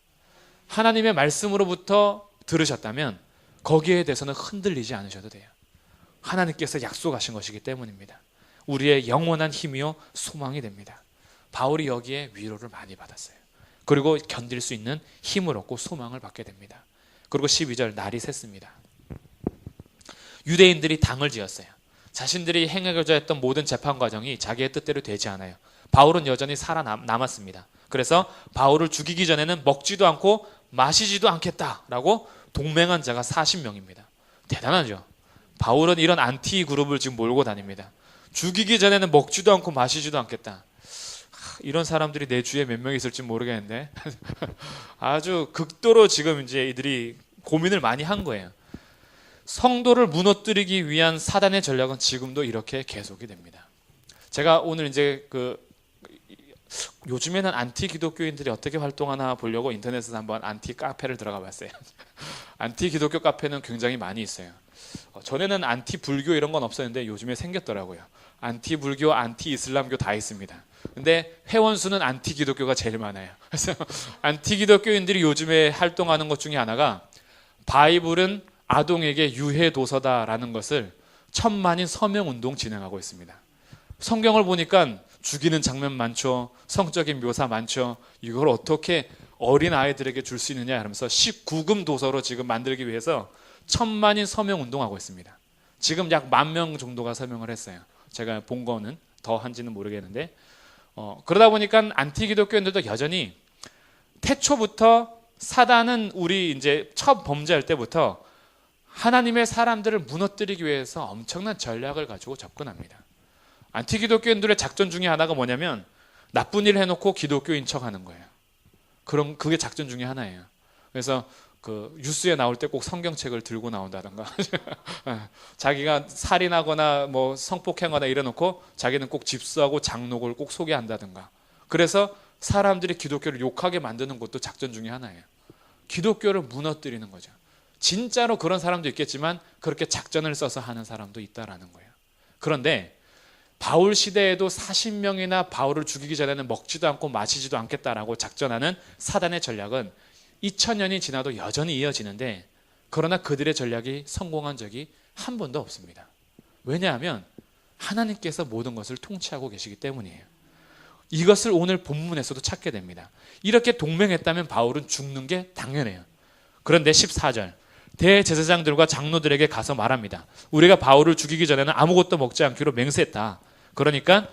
하나님의 말씀으로부터 들으셨다면 거기에 대해서는 흔들리지 않으셔도 돼요. 하나님께서 약속하신 것이기 때문입니다. 우리의 영원한 힘이요 소망이 됩니다. 바울이 여기에 위로를 많이 받았어요. 그리고 견딜 수 있는 힘을 얻고 소망을 받게 됩니다. 그리고 12절 날이 샜습니다. 유대인들이 당을 지었어요. 자신들이 행하고자 했던 모든 재판 과정이 자기의 뜻대로 되지 않아요. 바울은 여전히 살아남았습니다. 그래서 바울을 죽이기 전에는 먹지도 않고 마시지도 않겠다라고 동맹한 자가 40명입니다. 대단하죠. 바울은 이런 안티 그룹을 지금 몰고 다닙니다. 죽이기 전에는 먹지도 않고 마시지도 않겠다. 이런 사람들이 내 주위에 몇 명 있을지 모르겠는데 아주 극도로 지금 이제 이들이 고민을 많이 한 거예요. 성도를 무너뜨리기 위한 사단의 전략은 지금도 이렇게 계속이 됩니다. 제가 오늘 이제 요즘에는 안티 기독교인들이 어떻게 활동하나 보려고 인터넷에서 한번 안티 카페를 들어가 봤어요. 안티 기독교 카페는 굉장히 많이 있어요. 전에는 안티 불교 이런 건 없었는데 요즘에 생겼더라고요. 안티 불교, 안티 이슬람교 다 있습니다. 근데 회원 수는 안티 기독교가 제일 많아요. 그래서 안티 기독교인들이 요즘에 활동하는 것 중에 하나가 바이블은 아동에게 유해 도서다라는 것을 천만인 서명 운동 진행하고 있습니다. 성경을 보니까 죽이는 장면 많죠. 성적인 묘사 많죠. 이걸 어떻게 어린 아이들에게 줄 수 있느냐 하면서 19금 도서로 지금 만들기 위해서 천만인 서명 운동하고 있습니다. 지금 약 10,000명 정도가 서명을 했어요. 제가 본 거는 더 한지는 모르겠는데 그러다 보니까 안티 기독교인들도 여전히 태초부터 사단은 우리 이제 첫 범죄할 때부터 하나님의 사람들을 무너뜨리기 위해서 엄청난 전략을 가지고 접근합니다. 안티 기독교인들의 작전 중에 하나가 뭐냐면 나쁜 일 해놓고 기독교인 척하는 거예요. 그럼 그게 작전 중에 하나예요. 그래서 뉴스에 나올 때 꼭 성경책을 들고 나온다든가 자기가 살인하거나 뭐 성폭행하거나 이래놓고 자기는 꼭 집수하고 장록을 꼭 소개한다든가. 그래서 사람들이 기독교를 욕하게 만드는 것도 작전 중에 하나예요. 기독교를 무너뜨리는 거죠. 진짜로 그런 사람도 있겠지만 그렇게 작전을 써서 하는 사람도 있다라는 거예요. 그런데 바울 시대에도 40명이나 바울을 죽이기 전에는 먹지도 않고 마시지도 않겠다라고 작전하는 사단의 전략은 2000년이 지나도 여전히 이어지는데, 그러나 그들의 전략이 성공한 적이 한 번도 없습니다. 왜냐하면 하나님께서 모든 것을 통치하고 계시기 때문이에요. 이것을 오늘 본문에서도 찾게 됩니다. 이렇게 동맹했다면 바울은 죽는 게 당연해요. 그런데 14절 대제사장들과 장로들에게 가서 말합니다. 우리가 바울을 죽이기 전에는 아무것도 먹지 않기로 맹세했다. 그러니까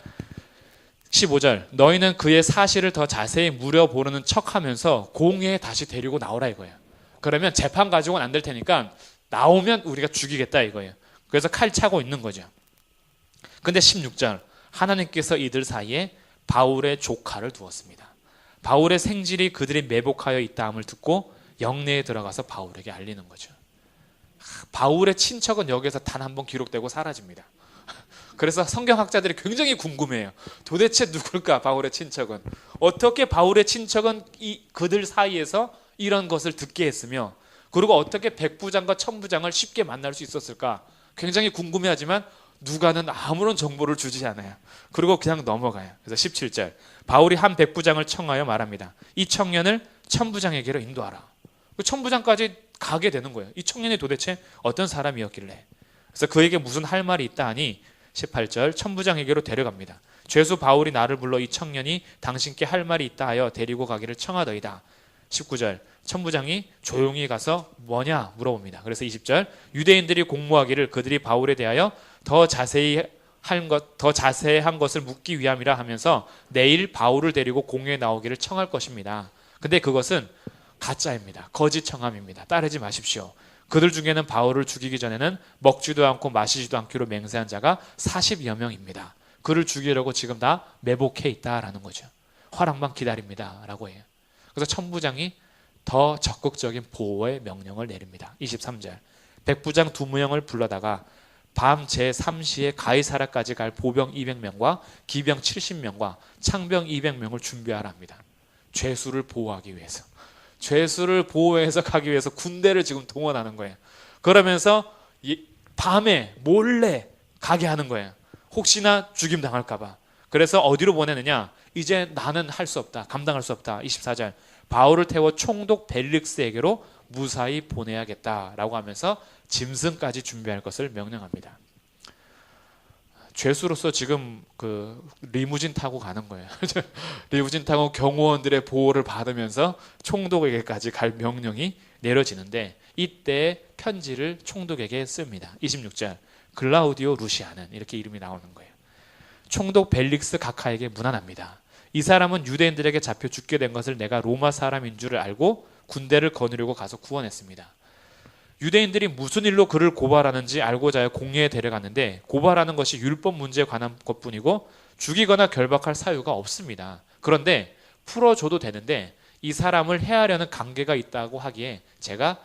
15절 너희는 그의 사실을 더 자세히 물어보는 척하면서 공회에 다시 데리고 나오라 이거예요. 그러면 재판 가지고는 안 될 테니까 나오면 우리가 죽이겠다 이거예요. 그래서 칼 차고 있는 거죠. 근데 16절 하나님께서 이들 사이에 바울의 조카를 두었습니다. 바울의 생질이 그들이 매복하여 있다함을 듣고 영내에 들어가서 바울에게 알리는 거죠. 바울의 친척은 여기에서 단 한 번 기록되고 사라집니다. 그래서 성경학자들이 굉장히 궁금해요. 도대체 누굴까 바울의 친척은? 어떻게 바울의 친척은 그들 사이에서 이런 것을 듣게 했으며, 그리고 어떻게 백부장과 천부장을 쉽게 만날 수 있었을까? 굉장히 궁금해하지만 누가는 아무런 정보를 주지 않아요. 그리고 그냥 넘어가요. 그래서 17절 바울이 한 백부장을 청하여 말합니다. 이 청년을 천부장에게로 인도하라. 그 천부장까지 가게 되는 거예요. 이 청년이 도대체 어떤 사람이었길래. 그래서 그에게 무슨 할 말이 있다 하니 18절 천부장에게로 데려갑니다. 죄수 바울이 나를 불러 이 청년이 당신께 할 말이 있다 하여 데리고 가기를 청하더이다. 19절 천부장이 조용히 가서 뭐냐 물어봅니다. 그래서 20절 유대인들이 공모하기를 그들이 바울에 대하여 더 자세한 것을 묻기 위함이라 하면서 내일 바울을 데리고 공회에 나오기를 청할 것입니다. 근데 그것은 가짜입니다. 거짓 청함입니다. 따르지 마십시오. 그들 중에는 바울을 죽이기 전에는 먹지도 않고 마시지도 않기로 맹세한 자가 40여 명입니다. 그를 죽이려고 지금 다 매복해 있다라는 거죠. 허락만 기다립니다 라고 해요. 그래서 천부장이 더 적극적인 보호의 명령을 내립니다. 23절 백부장 2명을 불러다가 밤 제3시에 가이사라까지 갈 보병 200명과 기병 70명과 창병 200명을 준비하라 합니다. 죄수를 보호하기 위해서. 죄수를 보호해서 가기 위해서 군대를 지금 동원하는 거예요. 그러면서 밤에 몰래 가게 하는 거예요. 혹시나 죽임 당할까 봐. 그래서 어디로 보내느냐? 이제 나는 할 수 없다. 감당할 수 없다. 24절 바울을 태워 총독 벨릭스에게로 무사히 보내야겠다라고 하면서 짐승까지 준비할 것을 명령합니다. 죄수로서 지금 그 리무진 타고 가는 거예요. 리무진 타고 경호원들의 보호를 받으면서 총독에게까지 갈 명령이 내려지는데 이때 편지를 총독에게 씁니다. 26절 글라우디오 루시아는 이렇게 이름이 나오는 거예요. 총독 벨릭스 가카에게 문안합니다. 이 사람은 유대인들에게 잡혀 죽게 된 것을 내가 로마 사람인 줄을 알고 군대를 거느리고 가서 구원했습니다. 유대인들이 무슨 일로 그를 고발하는지 알고자 하여 공회에 데려갔는데 고발하는 것이 율법 문제에 관한 것뿐이고 죽이거나 결박할 사유가 없습니다. 그런데 풀어줘도 되는데 이 사람을 해하려는 관계가 있다고 하기에 제가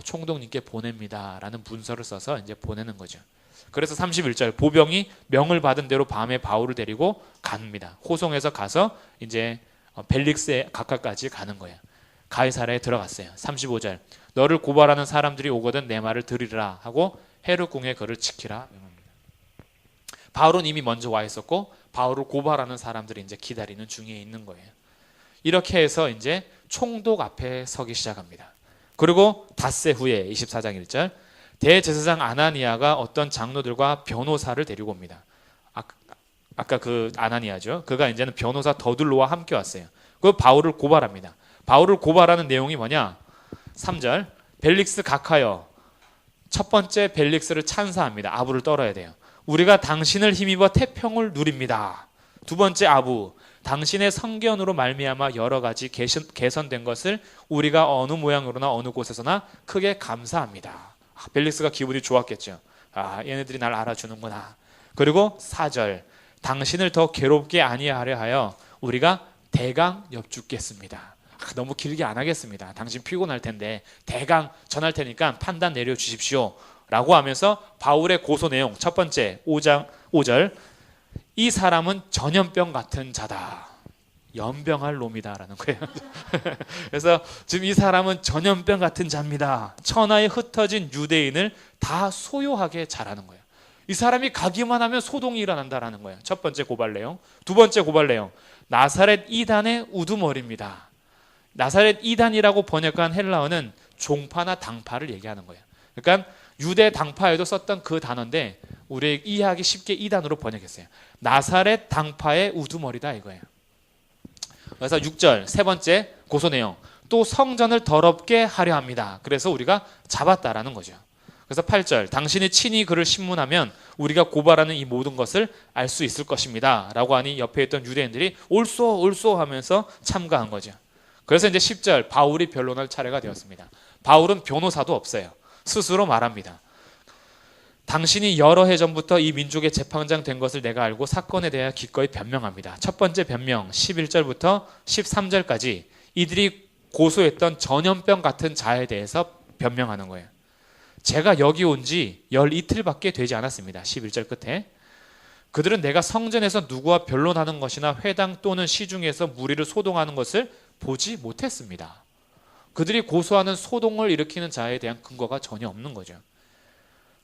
총독님께 보냅니다 라는 문서를 써서 이제 보내는 거죠. 그래서 31절 보병이 명을 받은 대로 밤에 바울을 데리고 갑니다. 호송에서 가서 이제 벨릭스의 가까까지 가는 거예요. 가이사랴에 들어갔어요. 35절 너를 고발하는 사람들이 오거든 내 말을 들으리라 하고 헤롯궁에 그를 지키라 명합니다. 바울은 이미 먼저 와 있었고 바울을 고발하는 사람들이 이제 기다리는 중에 있는 거예요. 이렇게 해서 이제 총독 앞에 서기 시작합니다. 그리고 닷새 후에 24장 1절 대제사장 아나니아가 어떤 장로들과 변호사를 데리고 옵니다. 아까 그 아나니아죠. 그가 이제는 변호사 더둘로와 함께 왔어요. 그 바울을 고발합니다. 바울을 고발하는 내용이 뭐냐? 3절 벨릭스 가카여 첫 번째 벨릭스를 찬사합니다. 아부를 떨어야 돼요. 우리가 당신을 힘입어 태평을 누립니다. 두 번째 아부 당신의 성견으로 말미암아 여러 가지 개선된 것을 우리가 어느 모양으로나 어느 곳에서나 크게 감사합니다. 벨릭스가 기분이 좋았겠죠. 얘네들이 날 알아주는구나. 그리고 4절 당신을 더 괴롭게 아니하려 하여 우리가 대강 엽죽겠습니다. 너무 길게 안 하겠습니다. 당신 피곤할 텐데 대강 전할 테니까 판단 내려주십시오 라고 하면서 바울의 고소 내용 첫 번째 5절 이 사람은 전염병 같은 자다. 연병할 놈이다 라는 거예요. 그래서 지금 이 사람은 전염병 같은 자입니다. 천하에 흩어진 유대인을 다 소요하게 잘하는 거예요. 이 사람이 가기만 하면 소동이 일어난다라는 거예요. 첫 번째 고발 내용. 두 번째 고발 내용 나사렛 이단의 우두머리입니다. 나사렛 이단이라고 번역한 헬라어는 종파나 당파를 얘기하는 거예요. 그러니까 유대 당파에도 썼던 그 단어인데 우리 이해하기 쉽게 이단으로 번역했어요. 나사렛 당파의 우두머리다 이거예요. 그래서 6절 세 번째 고소 내용 또 성전을 더럽게 하려 합니다. 그래서 우리가 잡았다라는 거죠. 그래서 8절 당신이 친히 그를 신문하면 우리가 고발하는 이 모든 것을 알 수 있을 것입니다 라고 하니 옆에 있던 유대인들이 옳소 하면서 참가한 거죠. 그래서 이제 10절 바울이 변론할 차례가 되었습니다. 바울은 변호사도 없어요. 스스로 말합니다. 당신이 여러 해 전부터 이 민족의 재판장 된 것을 내가 알고 사건에 대해 기꺼이 변명합니다. 첫 번째 변명 11절부터 13절까지 이들이 고소했던 전염병 같은 자에 대해서 변명하는 거예요. 제가 여기 온 지 열 이틀밖에 되지 않았습니다. 11절 끝에 그들은 내가 성전에서 누구와 변론하는 것이나 회당 또는 시중에서 무리를 소동하는 것을 보지 못했습니다. 그들이 고소하는 소동을 일으키는 자에 대한 근거가 전혀 없는 거죠.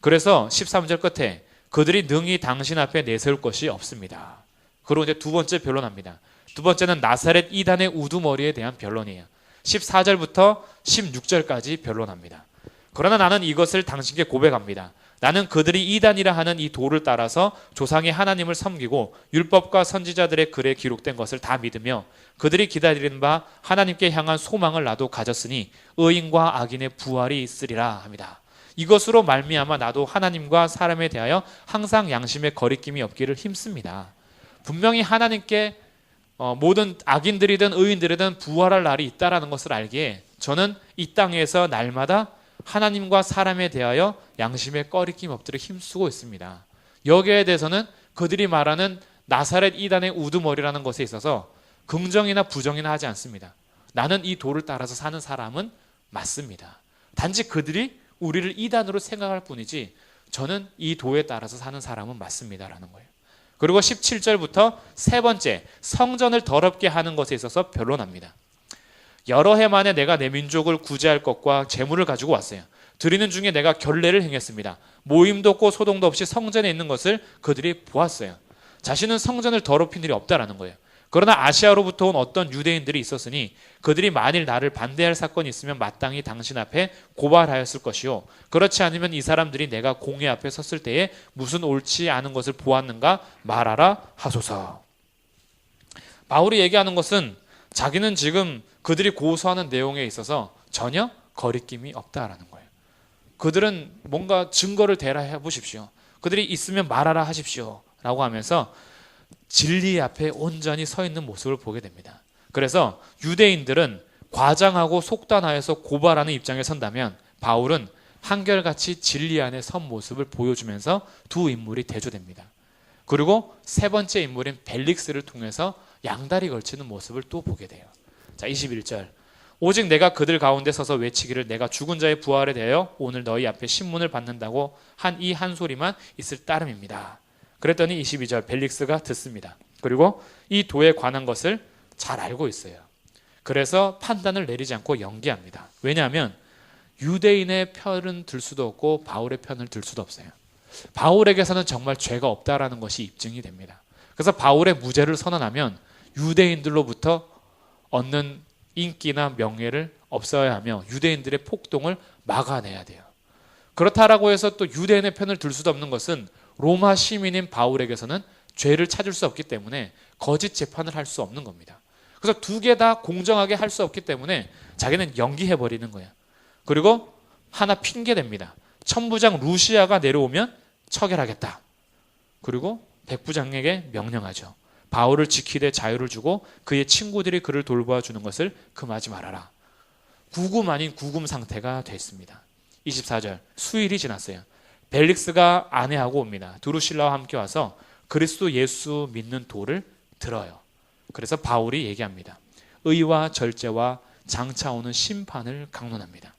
그래서 13절 끝에 그들이 능히 당신 앞에 내세울 것이 없습니다. 그리고 이제 두 번째 변론합니다. 두 번째는 나사렛 이단의 우두머리에 대한 변론이에요. 14절부터 16절까지 변론합니다. 그러나 나는 이것을 당신께 고백합니다. 나는 그들이 이단이라 하는 이 도를 따라서 조상의 하나님을 섬기고 율법과 선지자들의 글에 기록된 것을 다 믿으며 그들이 기다리는 바 하나님께 향한 소망을 나도 가졌으니 의인과 악인의 부활이 있으리라 합니다. 이것으로 말미암아 나도 하나님과 사람에 대하여 항상 양심의 거리낌이 없기를 힘씁니다. 분명히 하나님께 모든 악인들이든 의인들이든 부활할 날이 있다라는 것을 알기에 저는 이 땅에서 날마다 하나님과 사람에 대하여 양심의 꺼리낌 없도록 힘쓰고 있습니다. 여기에 대해서는 그들이 말하는 나사렛 이단의 우두머리라는 것에 있어서 긍정이나 부정이나 하지 않습니다. 나는 이 도를 따라서 사는 사람은 맞습니다. 단지 그들이 우리를 이단으로 생각할 뿐이지 저는 이 도에 따라서 사는 사람은 맞습니다라는 거예요. 그리고 17절부터 세 번째 성전을 더럽게 하는 것에 있어서 변론합니다. 여러 해 만에 내가 내 민족을 구제할 것과 재물을 가지고 왔어요. 드리는 중에 내가 결례를 행했습니다. 모임도 없고 소동도 없이 성전에 있는 것을 그들이 보았어요. 자신은 성전을 더럽힌 일이 없다라는 거예요. 그러나 아시아로부터 온 어떤 유대인들이 있었으니 그들이 만일 나를 반대할 사건이 있으면 마땅히 당신 앞에 고발하였을 것이요 그렇지 않으면 이 사람들이 내가 공회 앞에 섰을 때에 무슨 옳지 않은 것을 보았는가 말하라 하소서. 바울이 얘기하는 것은 자기는 지금 그들이 고소하는 내용에 있어서 전혀 거리낌이 없다라는 거예요. 그들은 뭔가 증거를 대라 해보십시오. 그들이 있으면 말하라 하십시오 라고 하면서 진리 앞에 온전히 서 있는 모습을 보게 됩니다. 그래서 유대인들은 과장하고 속단하여서 고발하는 입장에 선다면 바울은 한결같이 진리 안에 선 모습을 보여주면서 두 인물이 대조됩니다. 그리고 세 번째 인물인 벨릭스를 통해서 양다리 걸치는 모습을 또 보게 돼요. 자, 21절. 오직 내가 그들 가운데 서서 외치기를 내가 죽은 자의 부활에 대하여 오늘 너희 앞에 신문을 받는다고 한 이 한 소리만 있을 따름입니다. 그랬더니 22절 벨릭스가 듣습니다. 그리고 이 도에 관한 것을 잘 알고 있어요. 그래서 판단을 내리지 않고 연기합니다. 왜냐하면 유대인의 편은 들 수도 없고 바울의 편을 들 수도 없어요. 바울에게서는 정말 죄가 없다라는 것이 입증이 됩니다. 그래서 바울의 무죄를 선언하면 유대인들로부터 얻는 인기나 명예를 없어야 하며 유대인들의 폭동을 막아내야 돼요. 그렇다라고 해서 또 유대인의 편을 들 수도 없는 것은 로마 시민인 바울에게서는 죄를 찾을 수 없기 때문에 거짓 재판을 할 수 없는 겁니다. 그래서 두 개 다 공정하게 할 수 없기 때문에 자기는 연기해버리는 거예요. 그리고 하나 핑계댑니다. 천부장 루시아가 내려오면 처결하겠다. 그리고 백부장에게 명령하죠. 바울을 지키되 자유를 주고 그의 친구들이 그를 돌보아 주는 것을 금하지 말아라. 구금 아닌 구금 상태가 됐습니다. 24절 수일이 지났어요. 벨릭스가 아내하고 옵니다. 두루실라와 함께 와서 그리스도 예수 믿는 도를 들어요. 그래서 바울이 얘기합니다. 의와 절제와 장차 오는 심판을 강론합니다.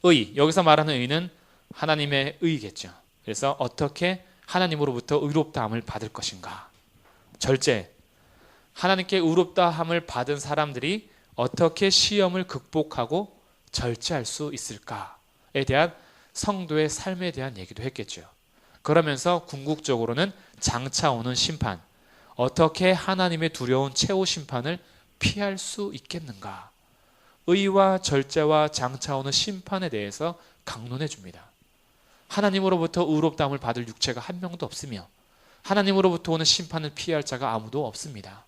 의, 여기서 말하는 의는 하나님의 의겠죠. 그래서 어떻게 하나님으로부터 의롭다함을 받을 것인가. 절제, 하나님께 의롭다함을 받은 사람들이 어떻게 시험을 극복하고 절제할 수 있을까에 대한 성도의 삶에 대한 얘기도 했겠죠. 그러면서 궁극적으로는 장차 오는 심판, 어떻게 하나님의 두려운 최후 심판을 피할 수 있겠는가. 의와 절제와 장차 오는 심판에 대해서 강론해 줍니다. 하나님으로부터 의롭다함을 받을 육체가 한 명도 없으며 하나님으로부터 오는 심판을 피할 자가 아무도 없습니다.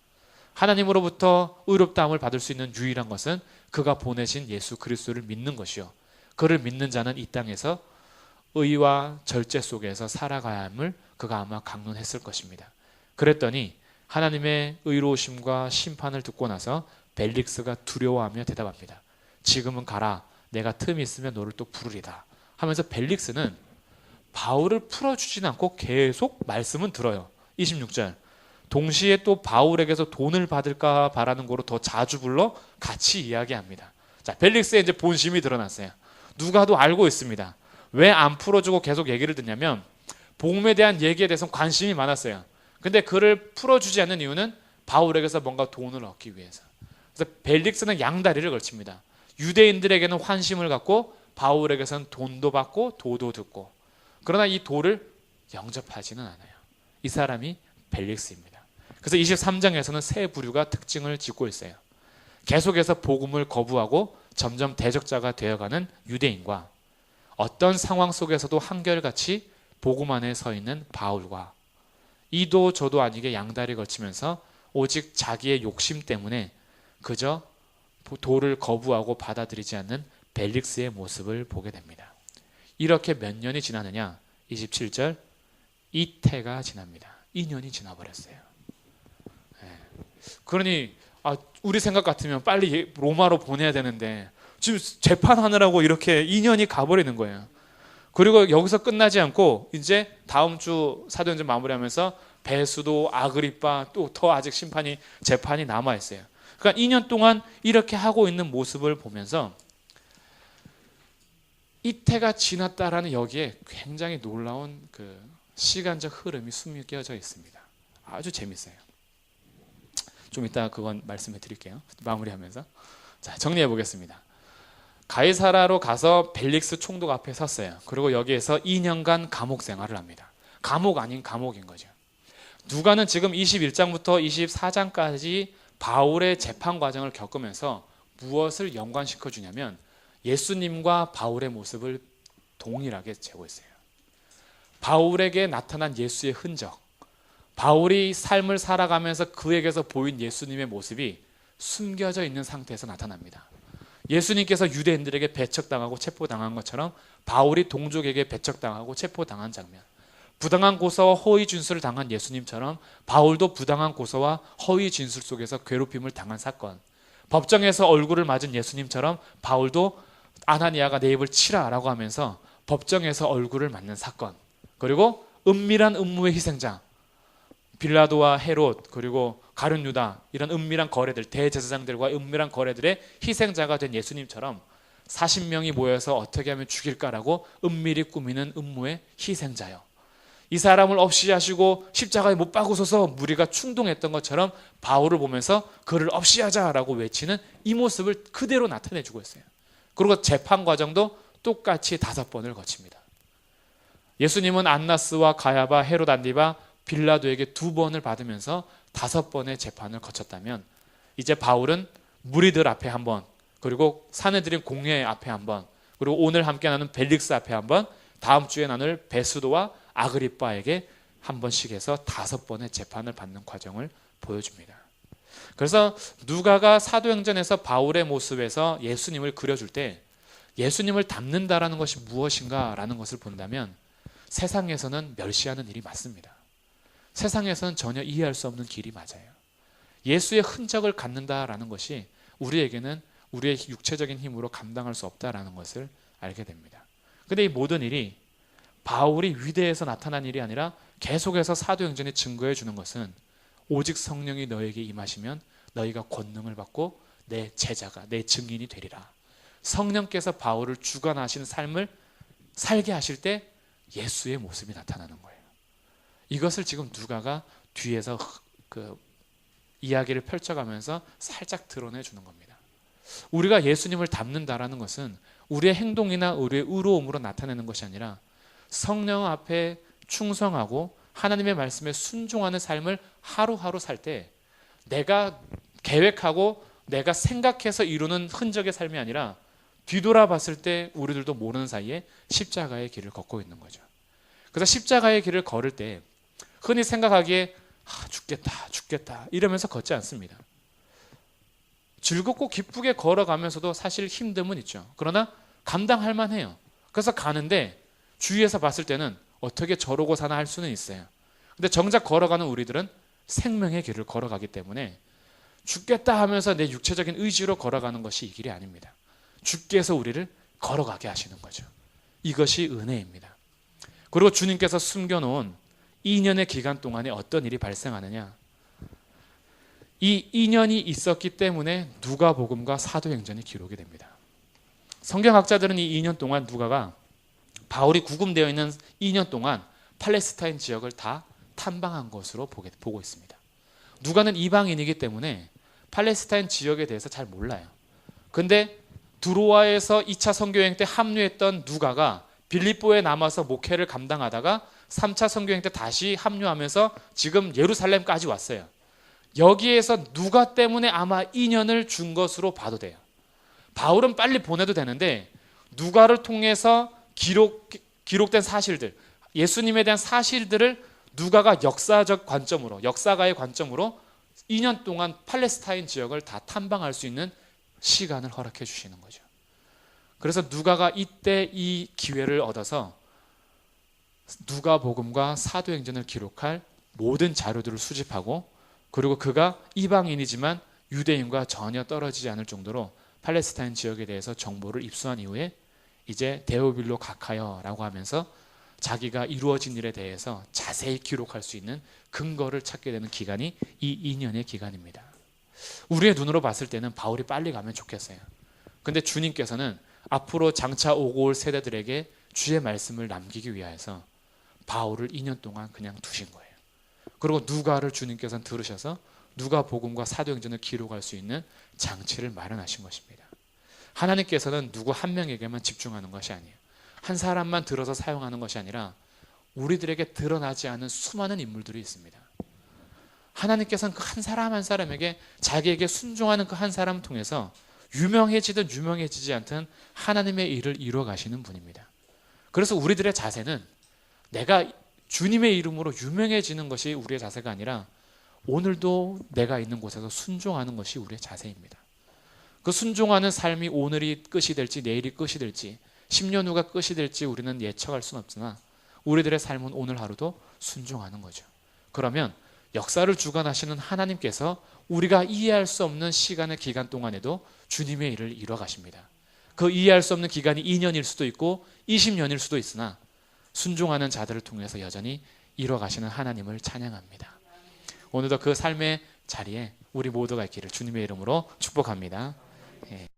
하나님으로부터 의롭다함을 받을 수 있는 유일한 것은 그가 보내신 예수 그리스도를 믿는 것이요 그를 믿는 자는 이 땅에서 의와 절제 속에서 살아가야 함을 그가 아마 강론했을 것입니다. 그랬더니 하나님의 의로우심과 심판을 듣고 나서 벨릭스가 두려워하며 대답합니다. 지금은 가라. 내가 틈이 있으면 너를 또 부르리다. 하면서 벨릭스는 바울을 풀어주진 않고 계속 말씀은 들어요. 26절 동시에 또 바울에게서 돈을 받을까 바라는 거로 더 자주 불러 같이 이야기합니다. 자, 벨릭스의 이제 본심이 드러났어요. 누가도 알고 있습니다. 왜 안 풀어주고 계속 얘기를 듣냐면 복음에 대한 얘기에 대해서 관심이 많았어요. 근데 그를 풀어주지 않는 이유는 바울에게서 뭔가 돈을 얻기 위해서. 그래서 벨릭스는 양다리를 걸칩니다. 유대인들에게는 환심을 갖고 바울에게서는 돈도 받고 도도 듣고. 그러나 이 도를 영접하지는 않아요. 이 사람이 벨릭스입니다. 그래서 23장에서는 세 부류가 특징을 짓고 있어요. 계속해서 복음을 거부하고 점점 대적자가 되어가는 유대인과 어떤 상황 속에서도 한결같이 복음 안에 서 있는 바울과 이도 저도 아니게 양다리 걸치면서 오직 자기의 욕심 때문에 그저 도를 거부하고 받아들이지 않는 벨릭스의 모습을 보게 됩니다. 이렇게 몇 년이 지나느냐? 27절 이태가 지납니다. 2년이 지나버렸어요. 그러니 우리 생각 같으면 빨리 로마로 보내야 되는데 지금 재판하느라고 이렇게 2년이 가버리는 거예요. 그리고 여기서 끝나지 않고 이제 다음 주 사도행전 마무리하면서 베수도 아그리빠 또 더 아직 재판이 남아있어요. 그러니까 2년 동안 이렇게 하고 있는 모습을 보면서 이태가 지났다라는 여기에 굉장히 놀라운 그 시간적 흐름이 숨겨져 있습니다. 아주 재밌어요. 좀 이따 그건 말씀해 드릴게요. 마무리하면서. 자, 정리해 보겠습니다. 가이사라로 가서 벨릭스 총독 앞에 섰어요. 그리고 여기에서 2년간 감옥 생활을 합니다. 감옥 아닌 감옥인 거죠. 누가는 지금 21장부터 24장까지 바울의 재판 과정을 겪으면서 무엇을 연관시켜 주냐면 예수님과 바울의 모습을 동일하게 재고 있어요. 바울에게 나타난 예수의 흔적, 바울이 삶을 살아가면서 그에게서 보인 예수님의 모습이 숨겨져 있는 상태에서 나타납니다. 예수님께서 유대인들에게 배척당하고 체포당한 것처럼 바울이 동족에게 배척당하고 체포당한 장면, 부당한 고소와 허위 진술을 당한 예수님처럼 바울도 부당한 고소와 허위 진술 속에서 괴롭힘을 당한 사건, 법정에서 얼굴을 맞은 예수님처럼 바울도 아나니아가 내 입을 치라라고 하면서 법정에서 얼굴을 맞는 사건, 그리고 은밀한 음모의 희생자 빌라도와 헤롯 그리고 가룟 유다, 이런 은밀한 거래들, 대제사장들과 은밀한 거래들의 희생자가 된 예수님처럼 40명이 모여서 어떻게 하면 죽일까라고 은밀히 꾸미는 음모의 희생자요, 이 사람을 없이 하시고 십자가에 못 박으소서 무리가 충동했던 것처럼 바울을 보면서 그를 없이 하자라고 외치는 이 모습을 그대로 나타내주고 있어요. 그리고 재판 과정도 똑같이 5번을 거칩니다. 예수님은 안나스와 가야바, 헤롯 안디바, 빌라도에게 2번을 받으면서 5번의 재판을 거쳤다면, 이제 바울은 무리들 앞에 한 번, 그리고 사내들인 공회 앞에 한 번, 그리고 오늘 함께 나눈 벨릭스 앞에 한 번, 다음 주에 나눌 베스도와 아그리빠에게 한 번씩 해서 5번의 재판을 받는 과정을 보여줍니다. 그래서 누가가 사도행전에서 바울의 모습에서 예수님을 그려줄 때 예수님을 닮는다라는 것이 무엇인가라는 것을 본다면 세상에서는 멸시하는 일이 맞습니다. 세상에서는 전혀 이해할 수 없는 길이 맞아요. 예수의 흔적을 갖는다라는 것이 우리에게는 우리의 육체적인 힘으로 감당할 수 없다라는 것을 알게 됩니다. 그런데 이 모든 일이 바울이 위대해서 나타난 일이 아니라 계속해서 사도행전이 증거해 주는 것은 오직 성령이 너에게 임하시면 너희가 권능을 받고 내 제자가, 내 증인이 되리라. 성령께서 바울을 주관하시는 삶을 살게 하실 때 예수의 모습이 나타나는 거예요. 이것을 지금 누가가 뒤에서 이야기를 펼쳐가면서 살짝 드러내 주는 겁니다. 우리가 예수님을 닮는다라는 것은 우리의 행동이나 우리의 의로움으로 나타내는 것이 아니라 성령 앞에 충성하고 하나님의 말씀에 순종하는 삶을 하루하루 살 때 내가 계획하고 내가 생각해서 이루는 흔적의 삶이 아니라 뒤돌아봤을 때 우리들도 모르는 사이에 십자가의 길을 걷고 있는 거죠. 그래서 십자가의 길을 걸을 때 흔히 생각하기에 죽겠다 이러면서 걷지 않습니다. 즐겁고 기쁘게 걸어가면서도 사실 힘듦은 있죠. 그러나 감당할 만해요. 그래서 가는데 주위에서 봤을 때는 어떻게 저러고 사나 할 수는 있어요. 근데 정작 걸어가는 우리들은 생명의 길을 걸어가기 때문에 죽겠다 하면서 내 육체적인 의지로 걸어가는 것이 이 길이 아닙니다. 주께서 우리를 걸어가게 하시는 거죠. 이것이 은혜입니다. 그리고 주님께서 숨겨놓은 2년의 기간 동안에 어떤 일이 발생하느냐, 이 2년이 있었기 때문에 누가복음과 사도행전이 기록이 됩니다. 성경학자들은 이 2년 동안 누가가 바울이 구금되어 있는 2년 동안 팔레스타인 지역을 다 탐방한 것으로 보고 있습니다. 누가는 이방인이기 때문에 팔레스타인 지역에 대해서 잘 몰라요. 근데 두로아에서 2차 선교여행 때 합류했던 누가가 빌립보에 남아서 목회를 감당하다가 3차 선교여행 때 다시 합류하면서 지금 예루살렘까지 왔어요. 여기에서 누가 때문에 아마 2년을 준 것으로 봐도 돼요. 바울은 빨리 보내도 되는데 누가를 통해서 기록된 사실들, 예수님에 대한 사실들을 누가가 역사적 관점으로, 역사가의 관점으로 2년 동안 팔레스타인 지역을 다 탐방할 수 있는 시간을 허락해 주시는 거죠. 그래서 누가가 이때 이 기회를 얻어서 누가복음과 사도행전을 기록할 모든 자료들을 수집하고, 그리고 그가 이방인이지만 유대인과 전혀 떨어지지 않을 정도로 팔레스타인 지역에 대해서 정보를 입수한 이후에 이제 데오빌로 각하여라고 하면서 자기가 이루어진 일에 대해서 자세히 기록할 수 있는 근거를 찾게 되는 기간이 이 2년의 기간입니다. 우리의 눈으로 봤을 때는 바울이 빨리 가면 좋겠어요. 근데 주님께서는 앞으로 장차 오고 올 세대들에게 주의 말씀을 남기기 위하여서 바울을 2년 동안 그냥 두신 거예요. 그리고 누가를 주님께서는 들으셔서 누가복음과 사도행전을 기록할 수 있는 장치를 마련하신 것입니다. 하나님께서는 누구 한 명에게만 집중하는 것이 아니에요. 한 사람만 들어서 사용하는 것이 아니라 우리들에게 드러나지 않은 수많은 인물들이 있습니다. 하나님께서는 그 한 사람 한 사람에게 자기에게 순종하는 그 한 사람을 통해서 유명해지든 유명해지지 않든 하나님의 일을 이루어 가시는 분입니다. 그래서 우리들의 자세는 내가 주님의 이름으로 유명해지는 것이 우리의 자세가 아니라 오늘도 내가 있는 곳에서 순종하는 것이 우리의 자세입니다. 그 순종하는 삶이 오늘이 끝이 될지 내일이 끝이 될지 10년 후가 끝이 될지 우리는 예측할 수는 없으나 우리들의 삶은 오늘 하루도 순종하는 거죠. 그러면 역사를 주관하시는 하나님께서 우리가 이해할 수 없는 시간의 기간 동안에도 주님의 일을 이루어 가십니다. 그 이해할 수 없는 기간이 2년일 수도 있고 20년일 수도 있으나 순종하는 자들을 통해서 여전히 이루어 가시는 하나님을 찬양합니다. 오늘도 그 삶의 자리에 우리 모두가 있기를 주님의 이름으로 축복합니다. 예.